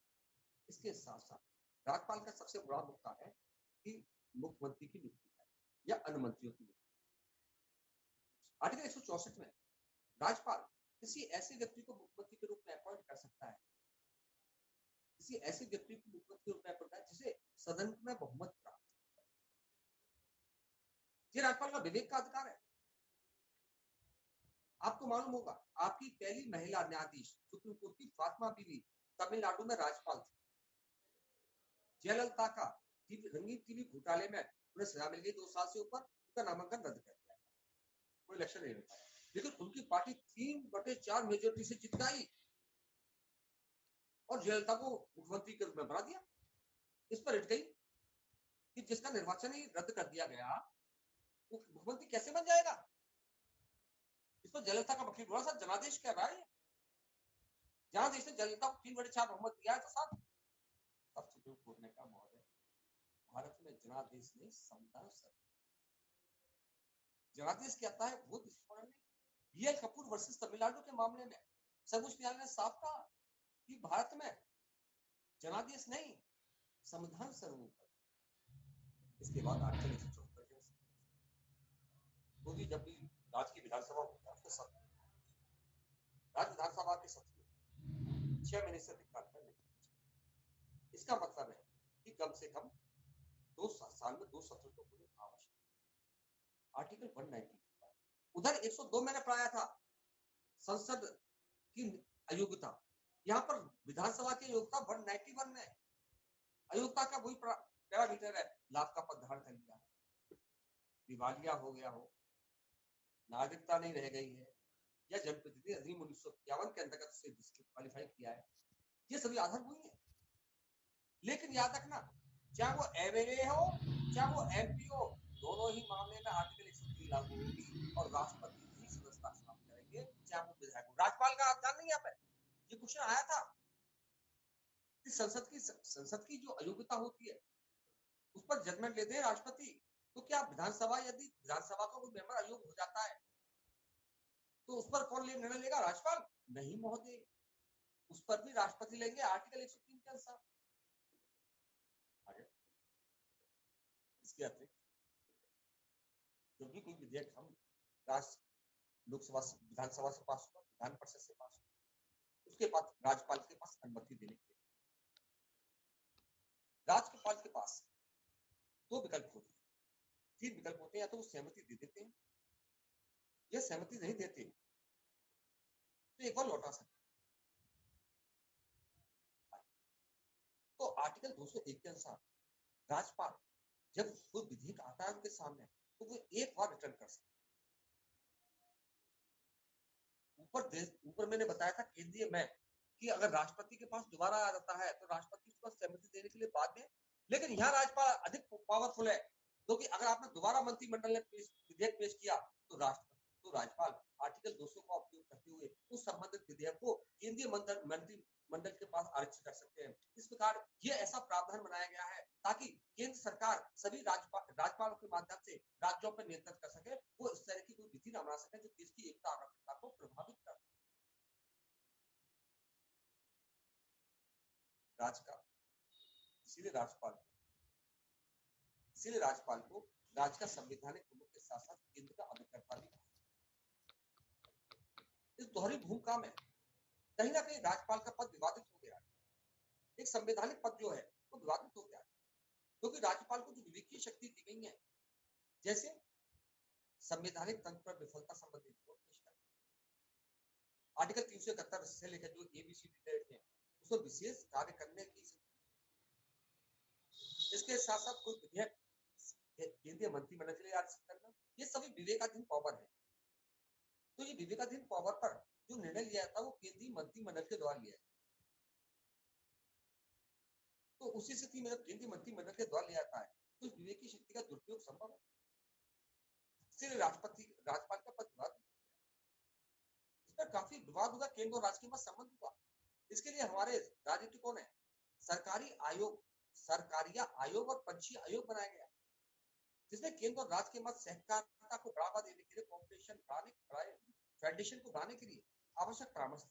इसके साथ साथ राज्यपाल का सबसे बड़ा मुद्दा है कि मुख्यमंत्री की नियुक्ति या अन्य मंत्रियों की नियुक्ति। आर्टिकल 164 में राज्यपाल किसी ऐसे व्यक्ति को मुख्यमंत्री के रूप में अपॉइंट कर सकता है, किसी ऐसे व्यक्ति को मुख्यमंत्री के रूप में अपॉइंट जिसे सदन में बहुमत प्राप्त। ये राज्यपाल का विवेक का अधिकार है। आपको मालूम होगा आपकी पहली महिला न्यायाधीश सुप्रीम कोर्ट की फातिमा बीवी तमिलनाडु में राज्यपाल थी। जयललिता का रंगीन टीवी घोटाले में उन्हें सजा मिल गई 2 साल से ऊपर, उनका नामांकन रद्द कर दिया, कोई इलेक्शन नहीं होता, लेकिन उनकी पार्टी 3/4 मेजोरिटी से जीत गई और जयललिता को मुख्यमंत्री के रूप में बना दिया। इस पर हिट गई कि जिसका निर्वाचन ही रद्द कर दिया गया वो मुख्यमंत्री कैसे बन जाएगा। इस पर जयललिता का वकील बोला, सर जनादेश क्या भाई, जनादेश ने जयललिता को 3/4 बहुमत दिया है तो साथ। तब सुप्रीम कोर्ट ने कहा महोदय भारत में जनादेश नहीं संविधान सर। जनादेश कहता है वो विस्फोटन नहीं। बीएल कपूर वर्सेस तमिलनाडु के मामले में सर्वोच्च न्यायालय ने साफ कहा कि भारत में जनादेश नहीं संविधान सर्वोपरि। इसके बाद आर्टिकल 174 मोदी जब भी राज्य की विधानसभा होता है उसके सत्र, राज्य विधानसभा के सत्र में 6 महीने से अधिक कार्यकाल नहीं। इसका मतलब है कि कम से कम 2 साल में 2 सत्र तो होने आवश्यक। आर्टिकल 190 उधर 102 मैंने पढ़ाया था संसद की अयोग्यता, यहाँ पर विधानसभा की योग्यता 191 में। अयोग्यता का वही पैरामीटर है, लाभ का पद धारण कर लिया, दिवालिया हो गया हो, नागरिकता नहीं रह गई है, या जनप्रतिनिधि अधिनियम 1951 के अंतर्गत उसे डिस्क्वालीफाई किया है, ये सभी आधार वही है। लेकिन याद रखना, चाहे वो एमएलए हो चाहे वो एमपी हो, दोनों ही मामले में आर्टिकल 103 लागू होगी और राष्ट्रपति ही सदस्यता समाप्त करेंगे, चाहे वो विधायक हो। राज्यपाल का आप जान नहीं, यहाँ पे ये क्वेश्चन आया था कि संसद की जो अयोग्यता होती है उस पर जजमेंट लेते हैं राष्ट्रपति, तो क्या विधानसभा, यदि विधानसभा का कोई मेंबर अयोग्य हो जाता है तो उस पर कौन निर्णय लेगा? राज्यपाल? नहीं महोदय, उस पर भी राष्ट्रपति लेंगे आर्टिकल 103 के अनुसार। आगे इसके अतिरिक्त जब भी कोई विधेयक हम लोकसभा से, विधानसभा से पास हुआ, विधान परिषद से पास हुआ, उसके बाद राज्यपाल के पास अनुमति देने के लिए राज्यपाल के पास दो विकल्प होते हैं, तीन विकल्प होते हैं। या तो वो सहमति दे देते हैं, या सहमति नहीं देते तो एक बार लौटा सकते। तो आर्टिकल 201 के अनुसार राज्यपाल जब कोई विधेयक आता है उनके सामने तो वो एक बार रिटर्न कर सकते। ऊपर मैंने बताया था केंद्रीय में कि अगर राष्ट्रपति के पास दोबारा आ जाता है तो राष्ट्रपति उसको सहमति देने के लिए बाद में, लेकिन यहाँ राज्यपाल अधिक पावरफुल है, क्योंकि अगर आपने दोबारा मंत्रिमंडल ने विधेयक पेश किया तो राज्यपाल आर्टिकल 200 का उपयोग करते हुए उस संबंधित विधेयक को केंद्रीय मंत्रिमंडल के पास आरक्षित कर सकते हैं। इस प्रकार ये ऐसा प्रावधान बनाया गया है ताकि केंद्र सरकार सभी राज्यपालों के माध्यम से राज्यों पर नियंत्रण कर सके, वो इस तरह की कोई विधि न बना सके जो देश की एकता और अखंडता को प्रभावित कर। इसीलिए राज्यपाल को राज्य का संवैधानिक प्रमुख के साथ साथ केंद्र का अभिकर्ता भी कहा। इस दोहरी भूमिका में कहीं ना कहीं राज्यपाल का पद विवादित हो गया। एक संवैधानिक पद जो है वो विवादित हो गया, क्योंकि राज्यपाल को जो विवेकीय शक्ति दी गई है, जैसे संवैधानिक तंत्र पर विफलता संबंधी रिपोर्ट पेश करना, आर्टिकल 371 से लेकर जो एबीसीडी है उसको विशेष कार्य करने की, इसके साथ साथ कोई विधेयक केंद्रीय मंत्रिमंडल के लिए आरक्षित करना, ये सभी विवेकाधीन पावर है। तो ये विवेकाधीन पावर पर जो निर्णय लिया था वो केंद्रीय मंत्रिमंडल के द्वारा लिया है। तो उसी स्थिति में जब केंद्रीय मंत्रिमंडल के द्वारा लिया जाता है तो इस विवेकी शक्ति का दुरुपयोग संभव है। इसलिए राज्यपाल का पद विवाद, इस पर काफी विवाद हुआ, केंद्र और राज्य के मध्य संबंध हुआ। इसके लिए हमारे राजनीतिकों ने सरकारिया आयोग और पंछी आयोग बनाया गया, जिसमें केंद्र और राज्य के मध्य सहकारिता को बढ़ावा देने के लिए कॉम्पिटिशन फेडरेशन को बढ़ाने के लिए आवश्यक परामर्श।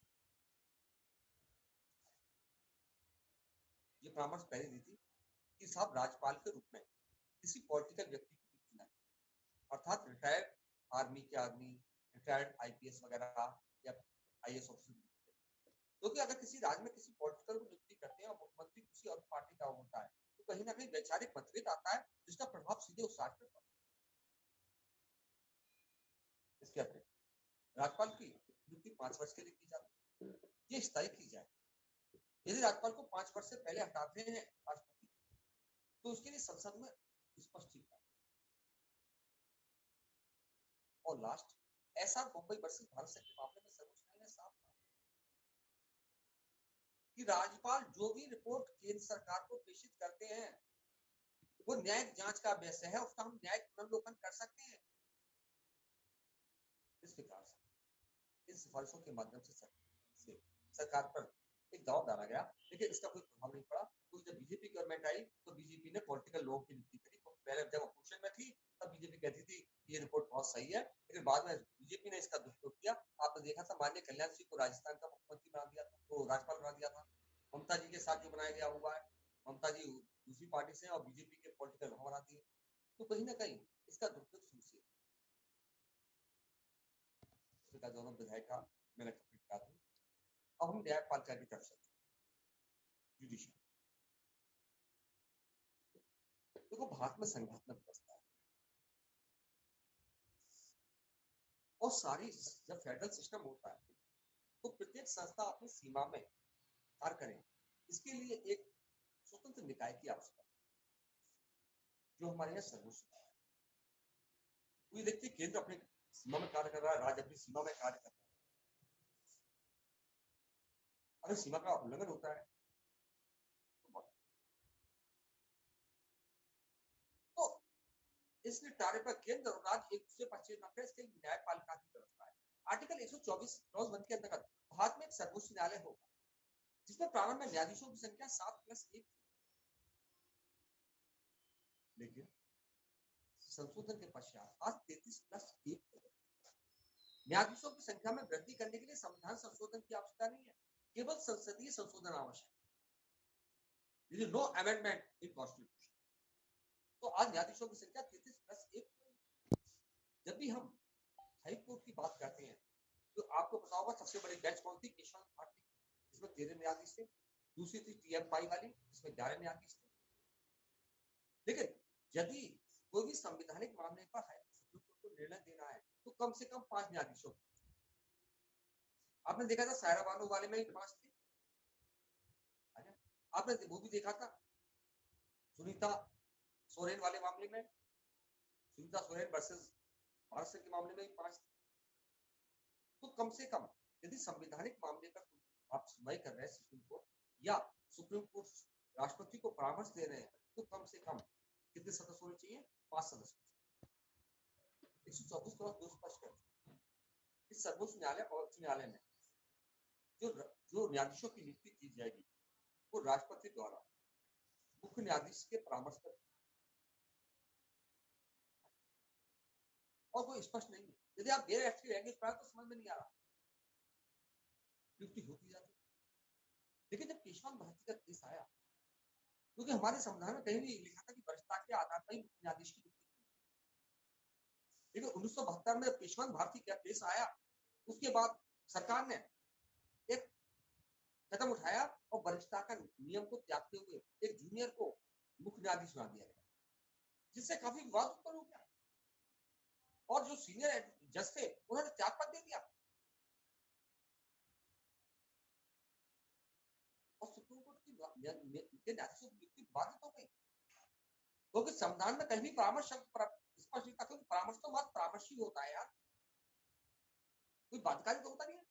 ये परामर्श पहले दी थी कि साहब राज्यपाल के रूप में किसी पॉलिटिकल व्यक्ति की नियुक्ति न, अर्थात रिटायर्ड आर्मी के आदमी, रिटायर्ड आईपीएस वगैरह या आईएएस ऑफिसर, क्योंकि अगर किसी राज्य में किसी पॉलिटिकल को नियुक्ति करते हैं और मुख्यमंत्री किसी और पार्टी का होता है तो कहीं ना कहीं वैचारिक मतभेद आता है जिसका प्रभाव सीधे उस राज्य पर पड़ता है। इसके अतिरिक्त राज्यपाल की नियुक्ति 5 वर्ष के लिए की जाती है, ये स्थायी की जाए। यदि राज्यपाल को 5 वर्ष से पहले हटाते हैं राष्ट्रपति तो उसके लिए संसद में स्पष्टीकरण। और लास्ट, ऐसा मुंबई वर्सेस भारत के मामले में सर्वोच्च न्यायालय ने साफ कहा कि राज्यपाल जो भी रिपोर्ट केंद्र सरकार को प्रेषित करते हैं वो न्यायिक जांच का विषय है, उसका हम न्यायिक पुनर्लोकन कर सकते हैं। इस प्रकार से इन सिफारिशों के माध्यम से सरकार पर एक दबाव डाला गया, लेकिन इसका कोई प्रभाव नहीं पड़ा। तो जब बीजेपी गवर्नमेंट आई तो बीजेपी ने पॉलिटिकल लोगों की नियुक्ति करी। तो पहले जब अपोजिशन में थी तब बीजेपी कहती थी ये रिपोर्ट बहुत सही है, लेकिन बाद में बीजेपी ने इसका दुरुपयोग किया। आपने देखा था माननीय कल्याण सिंह को राजस्थान का मुख्यमंत्री बना दिया था, वो राज्यपाल बना दिया था। ममता जी के साथ जो बनाया गया हुआ है, ममता जी दूसरी पार्टी से और बीजेपी के पॉलिटिकल लोग बना दिए, तो कहीं ना कहीं इसका दुरुपयोग सुनिश्चित। दोनों विधायक का मैंने कंप्लीट कहा था। अब हम न्यायपालिका की तरफ से जुडिशियल, देखो भारत में संघात्मक व्यवस्था है। और सारी जब फेडरल सिस्टम होता है तो प्रत्येक संस्था अपनी सीमा में कार्य करे, इसके लिए एक स्वतंत्र निकाय की आवश्यकता जो हमारे यहाँ सर्वोच्च है। तो ये देखिए केंद्र अपने सीमा में कार्य कर रहा है, राज्य अपनी सीमा में कार्य कर रहा है। अगर सीमा का उल्लंघन होता है तो इस निपटारे पर केंद्र और राज्य एक दूसरे पर चेत न करें, इसके लिए न्यायपालिका की व्यवस्था है। आर्टिकल 124 क्लॉज 1 के अंतर्गत भारत में एक सर्वोच्च न्यायालय होगा जिसमें प्रारंभ में न्यायाधीशों की संख्या 7+1 थी, लेकिन संशोधन के पश्चात आज 33+1 हो गई। न्यायाधीशों की संख्या में वृद्धि करने के लिए संविधान संशोधन की आवश्यकता नहीं है, केवल संसदीय संशोधन आवश्यक है। No amendment in constitution. तो आज न्यायाधीशों की संख्या 33+1। जब भी हम हाई कोर्ट की बात करते हैं तो आपको पता होगा सबसे बड़ी बेंच कौन थी? केशव भारती, जिसमें 13 न्यायाधीश थे। दूसरी थी TM पाई वाली, जिसमें 11 न्यायाधीश थे। लेकिन यदि कोई भी संवैधानिक मामले पर है सुप्रीम कोर्ट को निर्णय देना है तो कम से कम 5 न्यायाधीशों। आपने देखा था सायरा बानो वाले में ही 5 थे। आपने वो भी देखा था सुनीता सोरेन वाले मामले में, सुनीता सोरेन वर्सेस भारत सिंह के मामले में भी 5 थे। तो कम से कम यदि संवैधानिक मामले पर आप सुनवाई कर रहे हैं सुप्रीम कोर्ट या सुप्रीम कोर्ट राष्ट्रपति को परामर्श दे रहे हैं तो कम से कम कितने सदस्य होने चाहिए? 5 सदस्य। 124 को 2 स्पष्ट कर इस सर्वोच्च न्यायालय और उच्च न्यायालय में जो न्यायाधीशों की नियुक्ति की जाएगी वो राष्ट्रपति द्वारा मुख्य न्यायाधीश के परामर्श पर और कोई स्पष्ट नहीं है। यदि आप गैर राष्ट्रीय लैंग्वेज पढ़ा तो समझ में नहीं आ रहा, नियुक्ति होती जाती। लेकिन जब केशवान भारती का केस आया, क्योंकि हमारे संविधान में कहीं नहीं लिखा था कि वरिष्ठता के आधार पर ही मुख्य न्यायाधीश की नियुक्ति, लेकिन 1972 में केशवान भारती का केस आया उसके बाद सरकार ने एक कदम उठाया और वरिष्ठता का नियम को त्यागते हुए एक जूनियर को मुख्य न्यायाधीश बना दिया गया, जिससे काफी विवाद उत्पन्न हो गया और जो सीनियर जज थे उन्होंने त्यागपत्र दे दिया और सुप्रीम कोर्ट की न्यायाधीशों की नियुक्ति बाधित हो गई, क्योंकि संविधान में कहीं भी परामर्श शब्द स्पष्ट नहीं था। क्योंकि परामर्श तो बात परामर्श ही होता है यार, कोई बाध्यकारी तो होता नहीं है।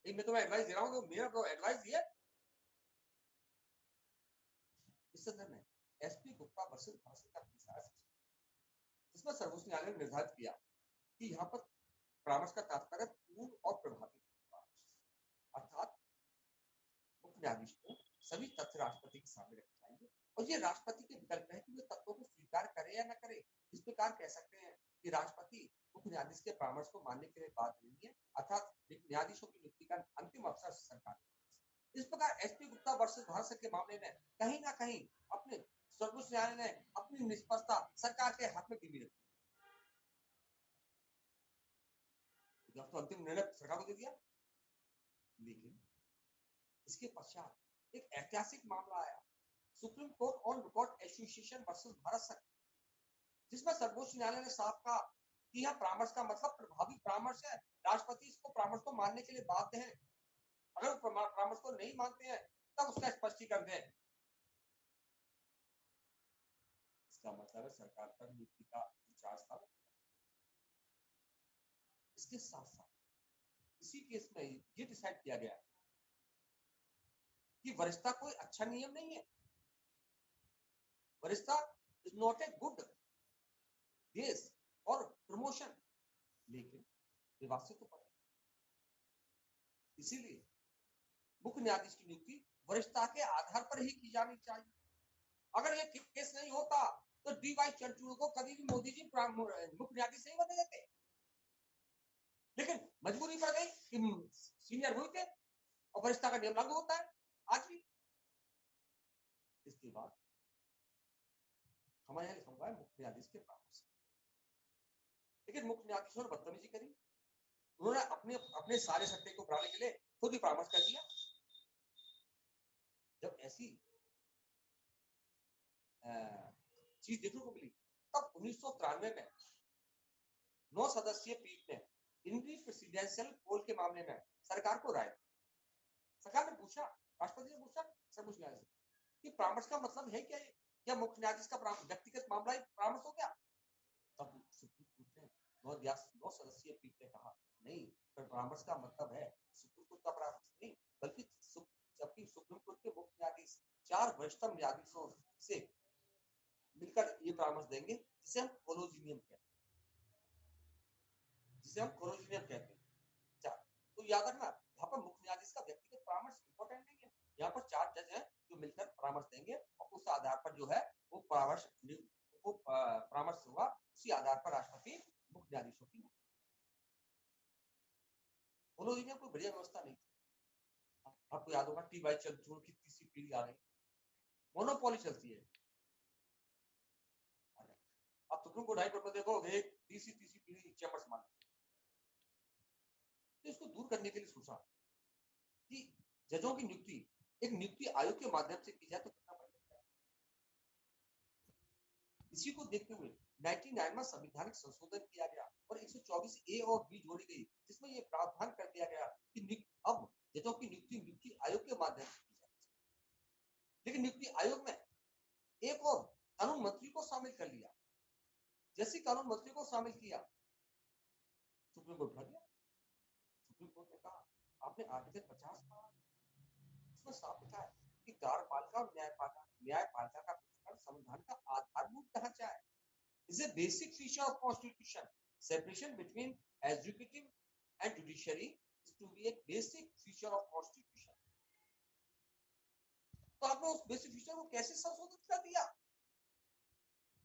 मैं तुम्हें एडवाइस दे रहा हूँ तो मेरा तो एडवाइस दिया। इस संदर्भ में SP गुप्ता वर्सेस भारत का केस आया, जिसमें सर्वोच्च न्यायालय ने निर्धारित किया कि यहाँ पर परामर्श का तात्पर्य पूर्ण और प्रभावी, अर्थात मुख्य न्यायाधीश को सभी तथ्य राष्ट्रपति के सामने रखे जाएंगे और ये राष्ट्रपति के विकल्प है कि वे तत्वों को स्वीकार करे या न करे। इस प्रकार कह सकते हैं कि राष्ट्रपति मुख्य न्यायाधीश के परामर्श को मानने के लिए बाध्य नहीं है, अर्थात न्यायाधीशों की नियुक्ति का अंतिम अवसर सरकार। इस प्रकार SP गुप्ता वर्सेस भारत के मामले में कहीं ना कहीं अपने सर्वोच्च न्यायालय ने अपनी निष्पक्षता सरकार के हाथ में गिरवी रखी, तो अंतिम निर्णय सरकार को दे दिया। लेकिन इसके पश्चात एक ऐतिहासिक मामला आया, supreme court on record association versus Bharat संघ, जिसमें सर्वोच्च न्यायालय ने साफ कहा कि यह परामर्श का मतलब प्रभावी परामर्श है, राष्ट्रपति इसको परामर्श को मानने के लिए बाध्य है। अगर वो परामर्श को नहीं मानते हैं तब उसका स्पष्टीकरण दें। इसका मतलब है सरकार पर नियुक्ति का विचार था। इसके साथ साथ इसी केस में ये डिसाइड किया गया कि वरिष्ठता कोई अच्छा नियम नहीं है। वरिष्ठता is not a good base और प्रमोशन, लेकिन विवाद से तो पड़े। इसीलिए मुख्य न्यायाधीश की नियुक्ति वरिष्ठता के आधार पर ही की जानी चाहिए। अगर ये केस नहीं होता तो DY चंद्रचूड़ को कभी भी मोदी जी मुख्य न्यायाधीश नहीं बने देते, लेकिन मजबूरी पड़ गई कि सीनियर हुए थे और वरिष्ठता का नियम लागू होता है आज भी। इसके बाद हमारे यहाँ लिखा हुआ है मुख्य न्यायाधीश के परामर्श, लेकिन मुख्य न्यायाधीशों ने बदतमीजी करी। उन्होंने अपने सारे सट्टे को बढ़ाने के लिए खुद ही परामर्श कर दिया। जब ऐसी चीज देखने को मिली तब 1993 में 9 सदस्यीय पीठ ने इंडी प्रेसिडेंशियल पोल के मामले में सरकार को राय दी। सरकार ने पूछा, राष्ट्रपति ने पूछा सर्वोच्च न्यायालय से कि परामर्श का मतलब है क्या? क्या मुख्य न्यायाधीश का व्यक्तिगत मामला ही परामर्श हो गया? तब सुप्रीम कोर्ट ने 9 सदस्यीय पीठ ने कहा नहीं, परामर्श का मतलब है सुप्रीम कोर्ट का परामर्श नहीं, बल्कि जबकि सुप्रीम कोर्ट के मुख्य न्यायाधीश 4 वरिष्ठतम न्यायाधीशों से मिलकर ये परामर्श देंगे, जिसे हम कोलोजियम कहते हैं। तो याद रखना, यहाँ पर मुख्य न्यायाधीश का व्यक्तिगत परामर्श इंपॉर्टेंट नहीं है। यहाँ पर 4 जज हैं जो मिलकर परामर्श देंगे और उस आधार पर जो है वो परामर्श होगा, उसी आधार पर राष्ट्रपति मुख्य न्यायाधीशों की कोलोजियम कोई बढ़िया व्यवस्था नहीं थी। आपको याद होगा टी वाई चंद्रचूड़ की तीसरी पीढ़ी आ गई, मोनोपोली चलती है। अब सुप्रीम कोर्ट हाई कोर्ट में देखो एक तीसरी पीढ़ी चैम्बर संभाल, तो इसको दूर करने के लिए सोचा कि जजों की नियुक्ति एक नियुक्ति आयोग के माध्यम से की जाए तो कितना बढ़िया। इसी को देखते हुए 99 में संवैधानिक संशोधन किया गया और 124 ए और बी जोड़ी गई, जिसमें यह प्रावधान कर दिया गया कि अब जजों की नियुक्ति आयोग के माध्यम से की जाए। लेकिन नियुक्ति आयोग में एक और कानून मंत्री को शामिल कर लिया। जैसे कानून मंत्री को शामिल किया, सुप्रीम कोर्ट भर गया। सुप्रीम कोर्ट ने कहा आपने आर्टिकल 50 पढ़ा, इसमें साफ लिखा है कि कार्यपालिका और न्यायपालिका का प्रशिक्षण संविधान का आधारभूत ढांचा है। Is a basic feature of constitution. Separation between executive and judiciary is to be a basic feature of constitution. तो आपने उस बेसिक फीचर को कैसे संशोधित कर दिया?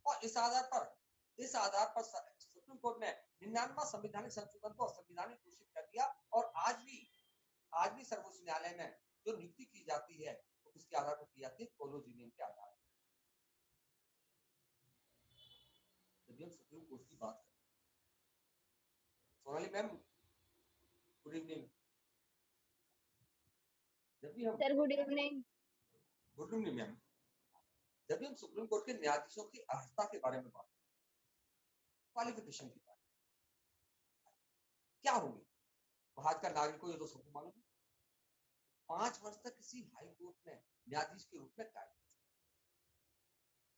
और इस आधार पर सुप्रीम कोर्ट ने 99वां संवैधानिक संशोधन को असंवैधानिक घोषित कर दिया। और आज भी सर्वोच्च न्यायालय में जो नियुक्ति की जाती है तो किसके आधार पर की जाती है? कोलोजियम के आधार पर। जब हम सुप्रीम कोर्ट की बात करें, सोनाली मैम गुड इवनिंग। जब भी हम गुड इवनिंग मैम, जब भी हम सुप्रीम कोर्ट के न्यायाधीशों की अर्हता के बारे में बात करें, क्वालिफिकेशन की बात क्या होगी, भारत का नागरिक को ये तो सबको मालूम है। 5 वर्ष तक किसी हाई कोर्ट में न्यायाधीश के रूप में कार्य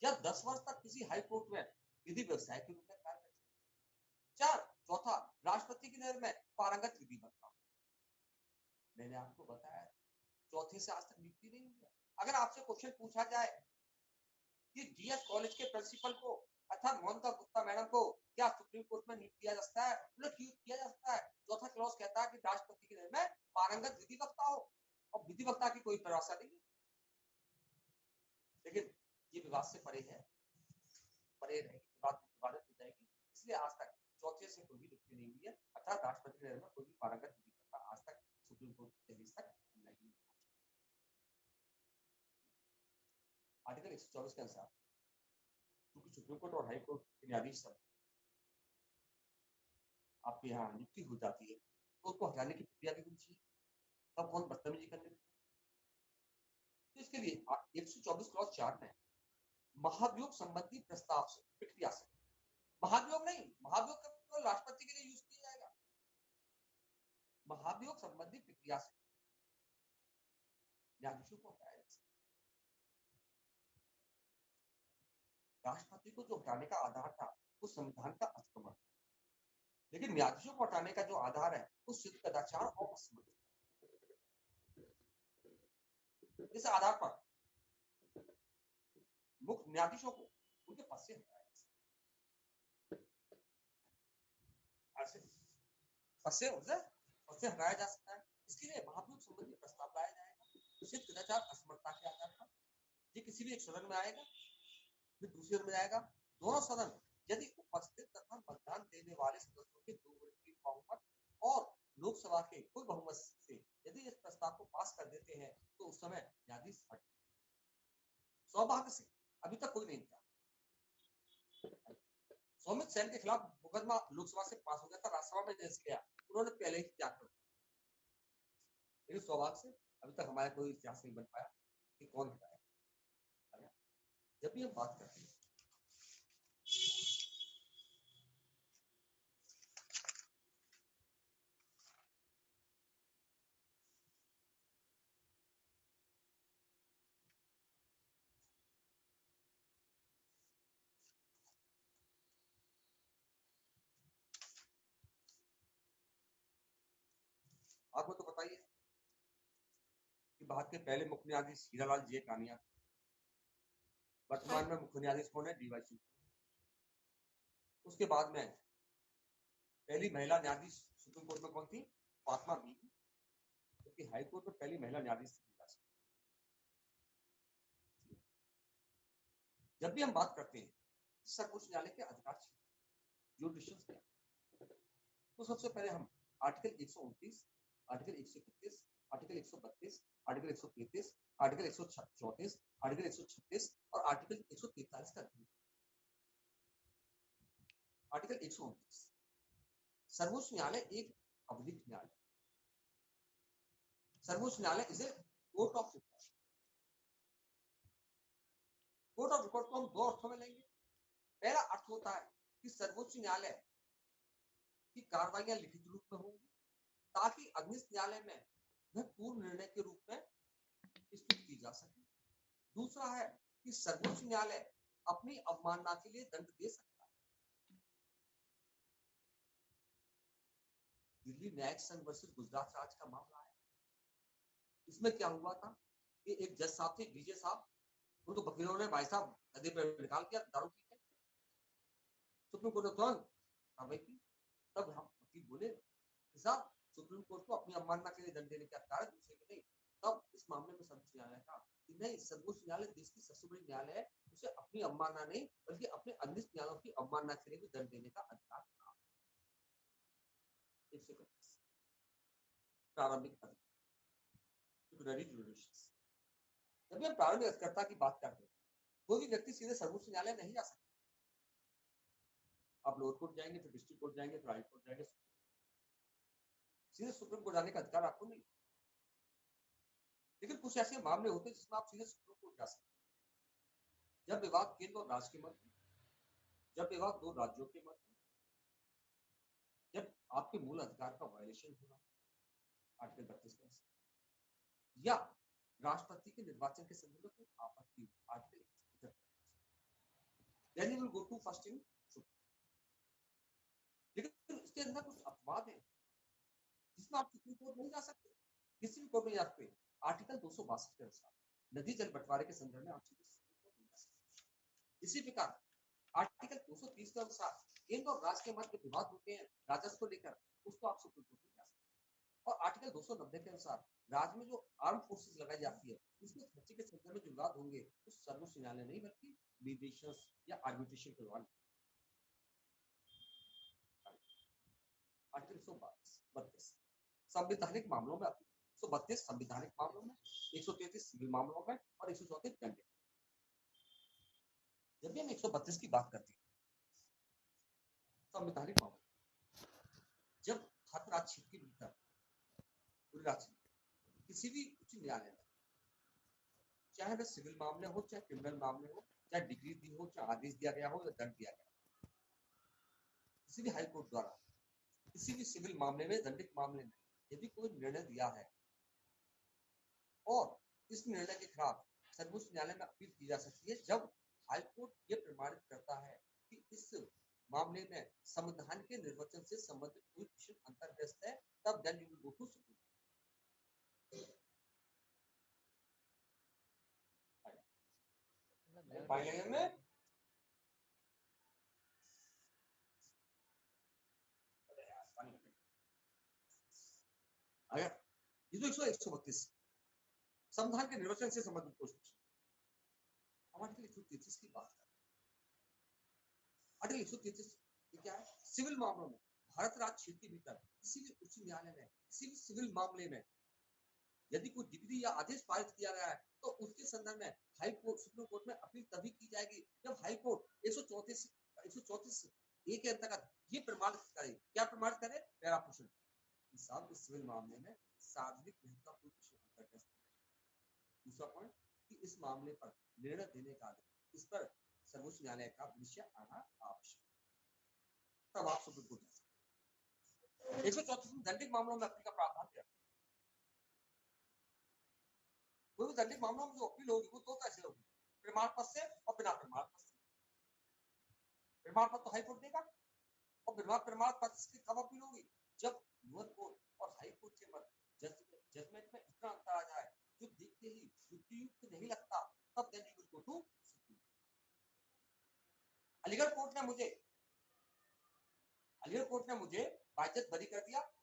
या 10 वर्ष तक किसी हाई कोर्ट में विधि व्यवसाय के रूप में कार्य कर। चौथा, राष्ट्रपति की नजर में पारंगत विधि वक्ता। मैंने आपको बताया चौथे से आज तक नियुक्ति नहीं हुई है। अगर आपसे क्वेश्चन पूछा जाए कि डीएस कॉलेज के प्रिंसिपल को अर्थात मोनिका गुप्ता मैडम को क्या सुप्रीम कोर्ट में नियुक्त किया जा सकता है? किया जा सकता है। चौथा क्लॉज कहता है कि राष्ट्रपति की नजर में पारंगत विधि वक्ता हो, और विधि वक्ता की कोई परिभाषा नहीं है। लेकिन ये विवाद से परे है, परे रहेगी, विवादित हो जाएगी। इसलिए आज तक चौथे से कोई भी नियुक्ति नहीं हुई है, अर्थात राष्ट्रपति की नजर में कोई भी पारंगत विधि वक्ता आज तक सुप्रीम कोर्ट के तक नहीं। आर्टिकल 124 के अनुसार क्योंकि सुप्रीम कोर्ट और हाई कोर्ट के न्यायाधीश सब आपके यहाँ नियुक्ति हो जाती है तो उसको हटाने की प्रक्रिया भी होनी चाहिए। तब कौन बदतमीजी करने लगता है? तो इसके लिए 124 क्लॉज 4 में महाभियोग संबंधी प्रस्ताव से प्रक्रिया से, महाभियोग नहीं, महाभियोग केवल राष्ट्रपति के लिए यूज किया जाएगा। महाभियोग संबंधी प्रक्रिया से न्यायाधीशों को हटाया जा सकता है। राष्ट्रपति को जो हटाने का आधार था वो संविधान का अतिक्रमण, लेकिन न्यायाधीशों को हटाने का जो आधार है वो सिद्ध कदाचार और असमर्थ। इस आधार पर मुख्य न्यायाधीशों को उनके पद से हटाया जा सकता है। इसके लिए महाभियोग संबंधी प्रस्ताव लाया जाएगा। सिद्ध कदाचार असमर्थता के आधार पर ये किसी भी एक सदन में आएगा, फिर दूसरे में जाएगा। दोनों सदन यदि उपस्थित तथा मतदान देने वाले सदस्यों के 2/3 की बहुमत और लोकसभा के कुल बहुमत से यदि इस प्रस्ताव को पास कर देते हैं तो उस समय न्यायाधीश हट। सौभाग्य से अभी तक कोई नहीं था। सौमित सेन के खिलाफ मुकदमा लोकसभा से पास हो गया था, राज्यसभा में जैसे गया, उन्होंने पहले ही त्याग कर दिया। लेकिन सौभाग्य से अभी तक हमारा कोई इतिहास नहीं बन पाया कि कौन हटाया। जब भी हम बात करते हैं आपको तो बताइए कि भारत के पहले मुख्य न्यायाधीश हीरालाल जे कानिया, वर्तमान में मुख्य न्यायाधीश कौन है? डीवाई चंद्रचूड़। उसके बाद में पहली महिला न्यायाधीश सुप्रीम कोर्ट में कौन थी? फातिमा बीबी, क्योंकि हाई कोर्ट में पहली महिला न्यायाधीश थी। जब भी हम बात करते हैं सर्वोच्च न्यायालय के अधिकार क्षेत्र जुडिशियल में, तो सबसे पहले हम article 129, article 131, article 132, article 133, article 134, article 136 और आर्टिकल 143 का अध्ययन। आर्टिकल 129, सर्वोच्च न्यायालय एक अवधिक न्यायालय। सर्वोच्च न्यायालय is a court of record. Court of record को हम दो अर्थों में लेंगे। पहला अर्थ होता है कि सर्वोच्च न्यायालय की कार्रवाइयां लिखित रूप में होंगी ताकि अधीनस्थ न्यायालय में वह पूर्ण निर्णय के रूप में प्रस्तुत की जा सके। दूसरा है कि सर्वोच्च न्यायालय अपनी अवमानना के लिए दंड दे सकता है। दिल्ली न्यायिक संघ वर्सेस गुजरात राज्य का मामला है। इसमें क्या हुआ था कि एक जज साहब थे, विजय साहब, उनको वकीलों ने भाई साहब गद्दे पर निकाल दिया दारू पी के। सुप्रीम कोर्ट ने तुरंत कार्रवाई की। तब हम वकील बोले साहब सुप्रीम कोर्ट को अपनी अवमानना के लिए दंड देने का अधिकार है, दूसरे के नहीं। तब इस मामले में सर्वोच्च न्यायालय का कि नहीं, सर्वोच्च न्यायालय देश की सबसे बड़ी न्यायालय है, उसे अपनी अवमानना नहीं बल्कि अपने अधीनस्थ न्यायालयों की अवमानना के लिए भी दंड देने का अधिकार था। प्रारंभिक जब भी हम प्रारंभिक अधिकर्ता की बात करते हैं, कोई भी व्यक्ति सीधे सर्वोच्च न्यायालय नहीं जा सकता। आप लोअर कोर्ट जाएंगे, फिर डिस्ट्रिक्ट कोर्ट जाएंगे, फिर हाई कोर्ट जाएंगे, सीधे सुप्रीम कोर्ट जाने का अधिकार आपको नहीं। लेकिन कुछ ऐसे मामले होते हैं जिसमें आप सीधे सुप्रीम कोर्ट जा सकते हैं। जब विवाद केंद्र और राज्य के मध्य, जब विवाद दो राज्यों के मध्य, जब आपके मूल अधिकार का वायलेशन हो रहा है, आर्टिकल 32 या राष्ट्रपति के निर्वाचन के संदर्भ में कोई आपत्ति, article 31, then you will go to first in Supreme। लेकिन इसके अंदर कुछ अपवाद है जिसमें आप सुप्रीम कोर्ट नहीं जा सकते, किसी भी कोर्ट में जा सकते। आर्टिकल 262 के अनुसार नदी जल बंटवारे के संदर्भ में आप सीधे सुप्रीम कोर्ट नहीं जा सकते। इसी प्रकार आर्टिकल 230 के अनुसार केंद्र और राज्य के मध्य विवाद होते हैं राजस्व को लेकर, उसको आप सुप्रीम कोर्ट नहीं जा सकते। और आर्टिकल 290 के अनुसार राज्य में जो आर्म फोर्सेस लगाई जाती है उसमें खर्चे के संदर्भ में जो विवाद होंगे तो सर्वोच्च न्यायालय नहीं बल्कि मीडिएशन या आर्बिट्रेशन के द्वारा। आर्टिकल 132 संवैधानिक मामलों में, 132 संवैधानिक मामलों में, 133 सिविल मामलों में और 134 दंड। जब भी हम 132 की बात करते हैं संवैधानिक मामलों, जब भारत राज्य क्षेत्र के भीतर पूरे राज्य किसी भी उच्च न्यायालय में, चाहे वह सिविल मामले हो, चाहे क्रिमिनल मामले हो, चाहे डिग्री दी हो, चाहे आदेश दिया गया हो या दंड दिया गया, किसी भी हाई कोर्ट द्वारा किसी भी सिविल मामले में, दंडित मामले में यदि कोई निर्णय दिया है और इस निर्णय के खिलाफ सर्वोच्च न्यायालय में अपील की जा सकती है, जब हाई कोर्ट ये प्रमाणित करता है कि इस मामले में संविधान के निर्वचन से संबंधित कोई विषय अंतर्ग्रस्त है, तब then you will go to supreme court. में अगर ये तो 132 संविधान के निर्वचन से संबंधित कुछ, हम आर्टिकल 133 की बात करें। आर्टिकल 133 क्या है? सिविल मामलों में भारत राज्य क्षेत्र के भीतर किसी भी उच्च न्यायालय में किसी भी सिविल मामले में यदि कोई डिग्री या आदेश पारित किया गया है तो उसके संदर्भ में हाई कोर्ट, सुप्रीम कोर्ट में अपील तभी की जाएगी जब हाई कोर्ट 134 ए के अंतर्गत ये प्रमाणित करे। क्या प्रमाणित करे? पहला प्रश्न, साहब इस सिविल मामले में सार्वजनिक हित का कोई विषय अंतर्गत। दूसरा पॉइंट कि इस मामले पर निर्णय देने का इस पर सर्वोच्च न्यायालय का विषय आना आवश्यक, तब आप सुप्रीम कोर्ट जा सकते। 134 दंडित मामलों में अपील का प्रावधान है। कोई भी दंडित मामलों में जो अपील होगी वो दो कैसे होगी, प्रमाण पत्र से और बिना प्रमाण पत्र से। प्रमाण पत्र तो हाई कोर्ट देगा और बिना प्रमाण पत्र की कब अपील होगी? जब लोअर कोर्ट और हाई कोर्ट के मध्य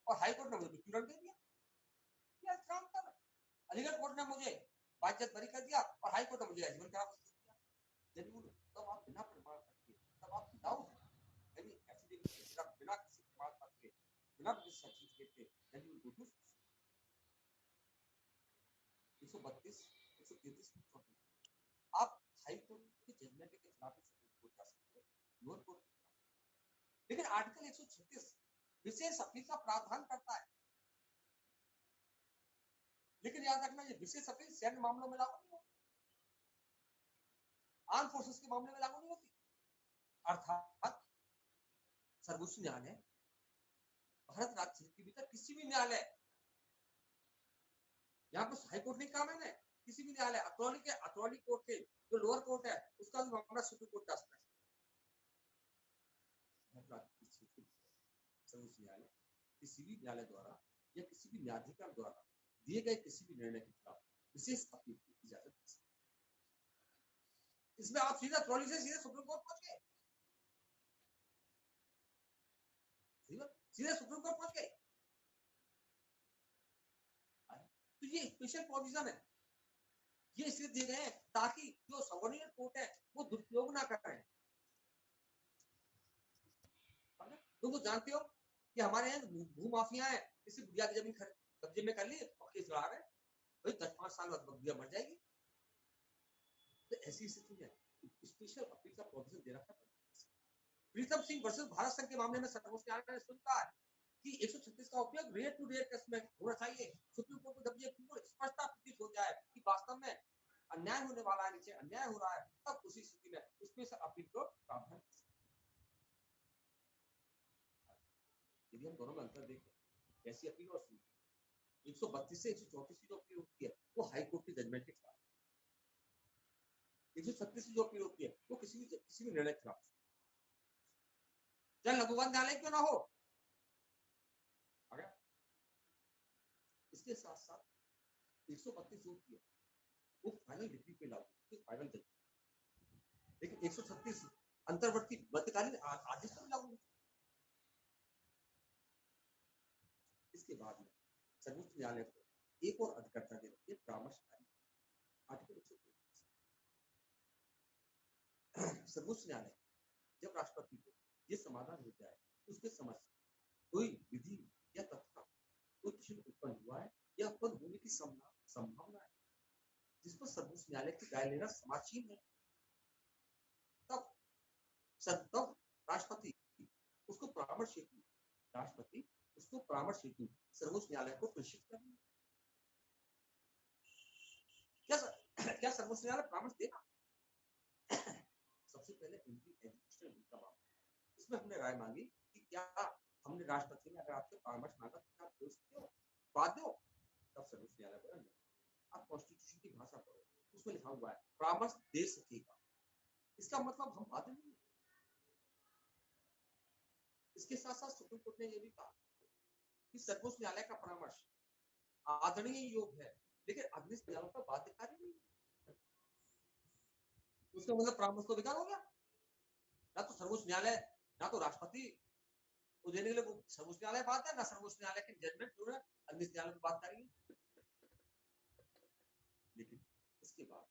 और हाई कोर्ट ने मुझे मृत्युदंड दे दिया। अलीगढ़ कोर्ट ने मुझे बाइज्जत बरी कर दिया और हाई कोर्ट ने मुझे आजीवन कारावास दे दिया। तब आप बिना प्रमाण पत्र के, तब आप विदाउट एनी एफिडेविट, बिना किसी प्रमाण पत्र के, बिना किसी सर्टिफिकेट के, then you will go to 132, 133, आप हाई कोर्ट के जजमेंट के खिलाफ सुप्रीम कोर्ट जा सकते हो, लोअर कोर्ट। लेकिन आर्टिकल 136 विशेष अपील का प्रावधान करता है। लेकिन याद रखना, ये विशेष अपील सैन्य मामलों में लागू नहीं होती, आर्म फोर्सेस के मामले में लागू नहीं होती। अर्थात सर्वोच्च न्यायालय भारत राज्य के भीतर किसी भी न्यायालय, यहाँ पर हाई कोर्ट नहीं काम है, किसी भी न्यायालय, अतरौली कोर्ट के जो लोअर कोर्ट है उसका भी मामला सुप्रीम कोर्ट जा सकता है। सर्वोच्च न्यायालय किसी भी न्यायालय द्वारा या किसी भी न्यायाधिकरण द्वारा दिए गए किसी भी निर्णय के खिलाफ विशेष अपील की इजाजत दे सकते हैं। इसमें आप सीधा अतरौली से सीधे सुप्रीम कोर्ट पहुंच गए, सीधे सुप्रीम कोर्ट पहुंच गए। तो ये स्पेशल प्रोविजन है, ये इसलिए दिए गए हैं ताकि जो सबऑर्डिनेट कोर्ट है वो दुरुपयोग ना कर रहे हैं। तुम तो जानते हो कि हमारे यहाँ भूमाफिया है, किसी बुढ़िया की जमीन कब्जे में कर ली और केस लड़ा रहे हैं, भाई 10-5 साल बाद बुढ़िया मर जाएगी। तो ऐसी स्थिति में स्पेशल अपील का प्रोविजन दे रखा है। प्रीतम सिंह वर्सेस भारत संघ के मामले में सर्वोच्च न्यायालय ने स्वीकार है कि 136 का उपयोग रेयर टू रेयर केस में होना चाहिए। सुप्रीम कोर्ट को जब ये स्पष्टता प्रतीत हो जाए कि वास्तव में अन्याय होने वाला है, नीचे अन्याय हो रहा है, तब उसी स्थिति में स्पेशल अपील को प्रावधान। यदि हम दोनों में अंतर देखें, कैसी अपील और 132 से 134 की जो अपील होती है वो हाई कोर्ट के जजमेंट के खिलाफ, 136 की जो अपील होती है वो किसी भी निर्णय के खिलाफ, चाहे लघुवन न्यायालय क्यों ना हो। इसके साथ साथ 132 जो होती है वो फाइनल डिग्री पे लागू, फाइनल जजमेंट। लेकिन 136 अंतर्वर्ती मध्यकालीन आदेश पर लागू। इसके बाद में सर्वोच्च न्यायालय को एक और अधिकर्ता दे रखी है परामर्शकारी। आर्टिकल 133 सर्वोच्च न्यायालय जब राष्ट्रपति को ये समाधान हो जाए उसके समझ कोई विधि या तथ्य कोई प्रश्न उत्पन्न हुआ है या उत्पन्न होने की संभावना है जिस पर सर्वोच्च न्यायालय की राय लेना समाजीन है, तब राष्ट्रपति उसको परामर्श हेतु सर्वोच्च न्यायालय को प्रेषित करना। क्या सर्वोच्च न्यायालय परामर्श देगा? सबसे पहले एजुकेशनल बिल का मामला, इसमें हमने राय मांगी कि क्या हमने राष्ट्रपति ने अगर आपसे परामर्श मांगा तो आप दे सकते हो, बात दो। तब सर्वोच्च न्यायालय बोला आप कॉन्स्टिट्यूशन की भाषा पढ़ो, उसमें लिखा हुआ है परामर्श दे सकेगा। इसका मतलब हम बात नहीं। इसके साथ साथ सुप्रीम कोर्ट ने यह भी कहा कि सर्वोच्च न्यायालय का परामर्श आदरणीय योग्य है लेकिन अग्निश न्यायालय पर बाध्यकारी नहीं। उसका मतलब परामर्श तो बेकार हो गया। ना तो सर्वोच्च न्यायालय, ना तो राष्ट्रपति को देने के लिए सर्वोच्च न्यायालय बात है, ना सर्वोच्च न्यायालय के जजमेंट जो है अग्निश न्यायालय को बात करेंगे। लेकिन इसके बाद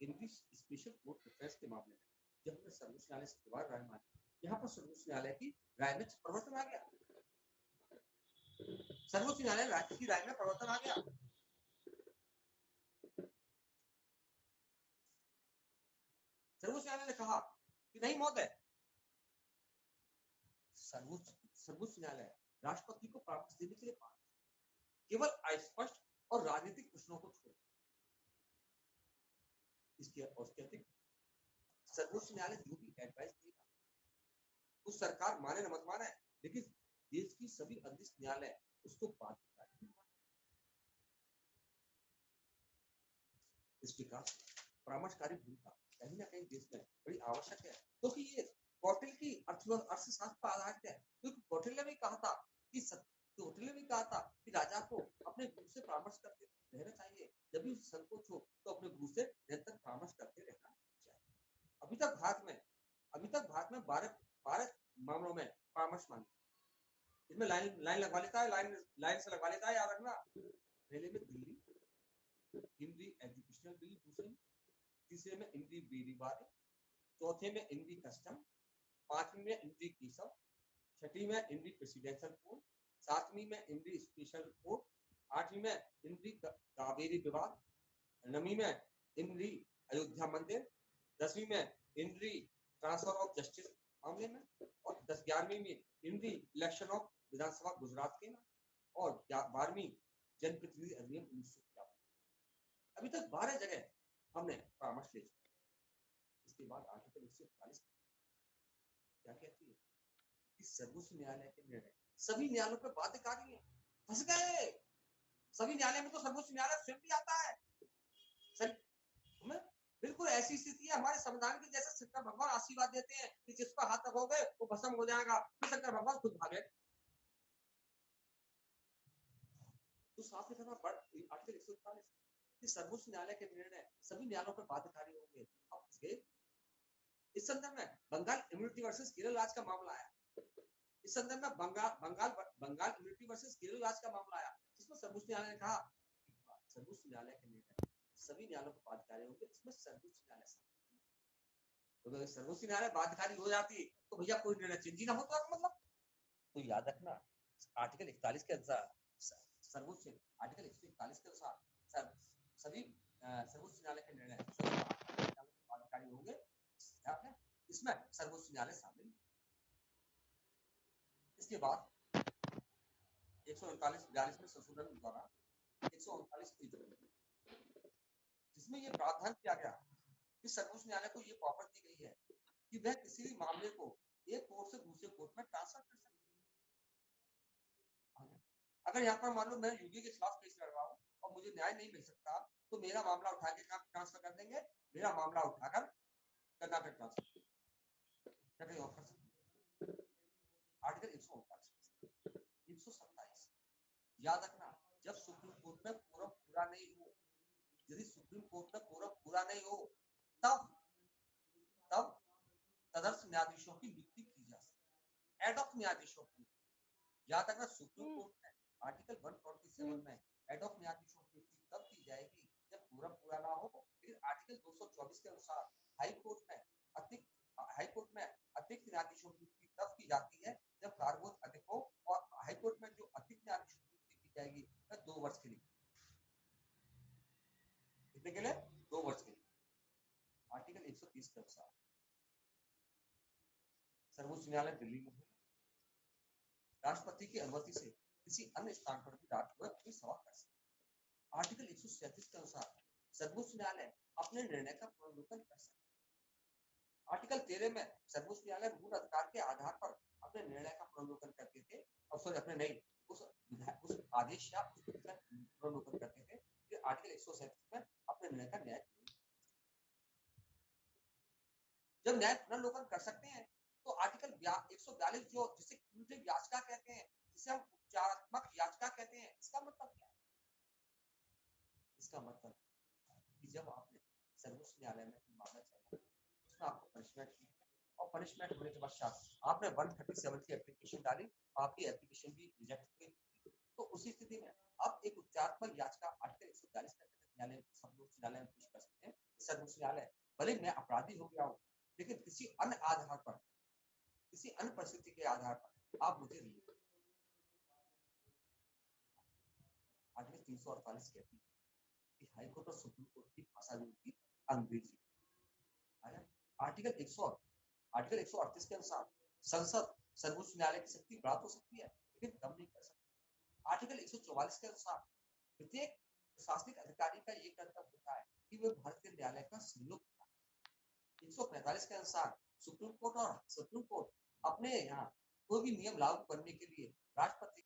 इंग्लिश स्पेशल कोर्ट प्रेफरेंस के मामले में जब हमने सर्वोच्च न्यायालय से दोबारा राय मांगी, यहाँ पर सर्वोच्च न्यायालय की राय में परिवर्तन आ गया। सर्वोच्च न्यायालय की राय में परिवर्तन आ गया। सर्वोच्च न्यायालय ने कहा कि नहीं महोदय, सर्वोच्च न्यायालय राष्ट्रपति को परामर्श देने के लिए पास, केवल अस्पष्ट और राजनीतिक प्रश्नों को छोड़। इसके अतिरिक्त सर्वोच्च न्यायालय जो भी एडवाइस देगा उस सरकार माने न मत माने, लेकिन देश की सभी अग्निश न्यायालय उसको बाध्यकारी। इस प्रकार परामर्शकारी भूमिका कहीं ना कहीं देश में बड़ी आवश्यक है, क्योंकि ये कौटिल्य की अर्थशास्त्र पर आधारित है। क्योंकि कौटिल्य ने कहा था कि राजा को अपने गुरु से परामर्श करते रहना चाहिए, जब भी संकोच हो तो अपने गुरु से निरंतर परामर्श करते रहना चाहिए। अभी तक भारत में 12 मामलों में परामर्श मांगी, इसमें लाइन लाइन लगवा लेता है, लाइन लाइन से लगवा लेता है, याद रखना। पहले में दिल्ली हिंदी एजुकेशनल बिल, दूसरे में, तीसरे में हिंदी बेरीवारी, चौथे में हिंदी कस्टम, पांचवी में हिंदी कीसम, छठी में हिंदी प्रेसिडेंशियल कोड, सातवीं में हिंदी स्पेशल कोड, आठवीं में हिंदी कावेरी विवाद, नवीं में हिंदी अयोध्या मंदिर, 10वीं में हिंदी ट्रांसफर ऑफ जस्टिस मामले में, और 11वीं में हिंदी इलेक्शन ऑफ विधानसभा गुजरात के, और 12वीं जनप्रतिनिधि अधिनियम 1951। अभी तक 12 जगह हमने परामर्श ले चुके। इसके बाद आर्टिकल 141 क्या कहती है कि सर्वोच्च न्यायालय के निर्णय सभी न्यायालयों पर बाध्यकारी है। फंस गए सभी न्यायालय में, तो सर्वोच्च न्यायालय स्वयं भी आता है। बिल्कुल ऐसी स्थिति है हमारे संविधान की, जैसे शंकर भगवान आशीर्वाद देते हैं कि जिस पर हाथ रखोगे वो भस्म हो जाएगा, फिर शंकर भगवान खुद भागे। तो साफ लिखा था आर्टिकल 141 कि सर्वोच्च न्यायालय के निर्णय सभी न्यायालयों पर बाध्यकारी होंगे। अब इस संदर्भ में बंगाल इम्यूनिटी वर्सेस केरल राज्य का मामला आया। इस संदर्भ में बंगाल इम्यूनिटी वर्सेस केरल राज्य का मामला आया, जिसमें सर्वोच्च न्यायालय ने कहा सर्वोच्च न्यायालय के निर्णय सभी न्यायालयों पर बाध्यकारी होंगे, इसमें सर्वोच्च न्यायालय तो सर्वोच्च न्यायालय बाध्यकारी हो जाती तो भैया कोई निर्णय चेंज ही ना होता, मतलब। तो याद रखना आर्टिकल 41 के अनुसार सर्वोच्च आर्टिकल 141 के अनुसार सभी सर्वोच्च न्यायालय के निर्णय बाध्यकारी होंगे, इसमें सर्वोच्च न्यायालय शामिल। इसके बाद 139-42 में संशोधन द्वारा 139 जिसमें ये प्रावधान किया गया कि सर्वोच्च न्यायालय को ये पावर दी गई है कि वह किसी भी मामले को एक कोर्ट से दूसरे कोर्ट में ट्रांसफर कर सकते हैं। अगर यहाँ पर मान लो मैं यूपी के खिलाफ केस लड़ रहा हूँ और मुझे न्याय नहीं मिल सकता, तो मेरा मामला उठा के कहाँ ट्रांसफर कर देंगे, मेरा मामला उठाकर कर्नाटक ट्रांसफर कर सकते। आर्टिकल 127 याद रखना, जब सुप्रीम कोर्ट में कोरम पूरा नहीं हो, यदि सुप्रीम कोर्ट में कोरम पूरा नहीं हो, तब तदर्थ न्यायाधीशों की नियुक्ति की जा सकती है, एड ऑफ न्यायाधीशों की। याद रखना सुप्रीम कोर्ट में आर्टिकल 147 में एड ऑफ न्यायाधीशों की नियुक्ति तब की जाएगी जब कोरम पूरा ना हो। फिर आर्टिकल 224 के अनुसार हाई कोर्ट में अतिरिक्त न्यायाधीशों की नियुक्ति तब की जाती है जब कार्यबोध अधिक हो, और हाई कोर्ट में जो अतिरिक्त न्यायाधीशों की नियुक्ति की जाएगी वह 2 वर्ष के लिए। कितने के लिए? 2 वर्ष के लिए। आर्टिकल 130 के अनुसार सर्वोच्च न्यायालय दिल्ली में है, राष्ट्रपति की अनुमति से किसी अन्य स्थान पर भी राष्ट्रपति सभा कर सकते। आर्टिकल 137 के अनुसार सर्वोच्च न्यायालय अपने निर्णय का पुनर्विलोकन कर सकते। आर्टिकल 13 में सर्वोच्च न्यायालय मूल अधिकार के आधार पर अपने निर्णय का पुनर्विलोकन करते थे, और सॉरी अपने नहीं उस आदेश या पुनर्विलोकन करते थे। फिर आर्टिकल 137 में अपने निर्णय का न्याय जब न्याय पुनर्विलोकन कर सकते हैं, तो आर्टिकल 142 जो जिसे क्यूरेटिव याचिका कहते हैं, जिसे हम उपचारात्मक याचिका कहते हैं, इसका मतलब क्या है? इसका मतलब कि जब आपने सर्वोच्च न्यायालय में मामला चला, उसमें आपको पनिशमेंट की, और पनिशमेंट होने के पश्चात आपने 137 की एप्लीकेशन डाली, आपकी एप्लीकेशन भी रिजेक्ट हुई, तो उसी स्थिति में आप एक उपचारात्मक याचिका आर्टिकल 142 के तहत न्यायालय सर्वोच्च न्यायालय में पेश कर सकते हैं। सर्वोच्च न्यायालय भले मैं अपराधी हो गया हूँ, लेकिन किसी अन्य आधार पर, किसी अन्य परिस्थिति के आधार पर आप मुझे आर्टिकल 348 कहती है कि हाईकोर्ट और सुप्रीम कोर्ट की भाषा जो होती है अंग्रेजी। आर्टिकल 138 के अनुसार संसद सर्वोच्च न्यायालय की शक्ति प्राप्त हो सकती है, लेकिन कम नहीं कर सकती। आर्टिकल 144 के अनुसार प्रत्येक प्रशासनिक अधिकारी का ये कर्तव्य होता है कि वह भारतीय न्यायालय का सहयोग करता है। 145 के अनुसार सुप्रीम कोर्ट अपने यहाँ कोई भी नियम लागू करने के लिए राष्ट्रपति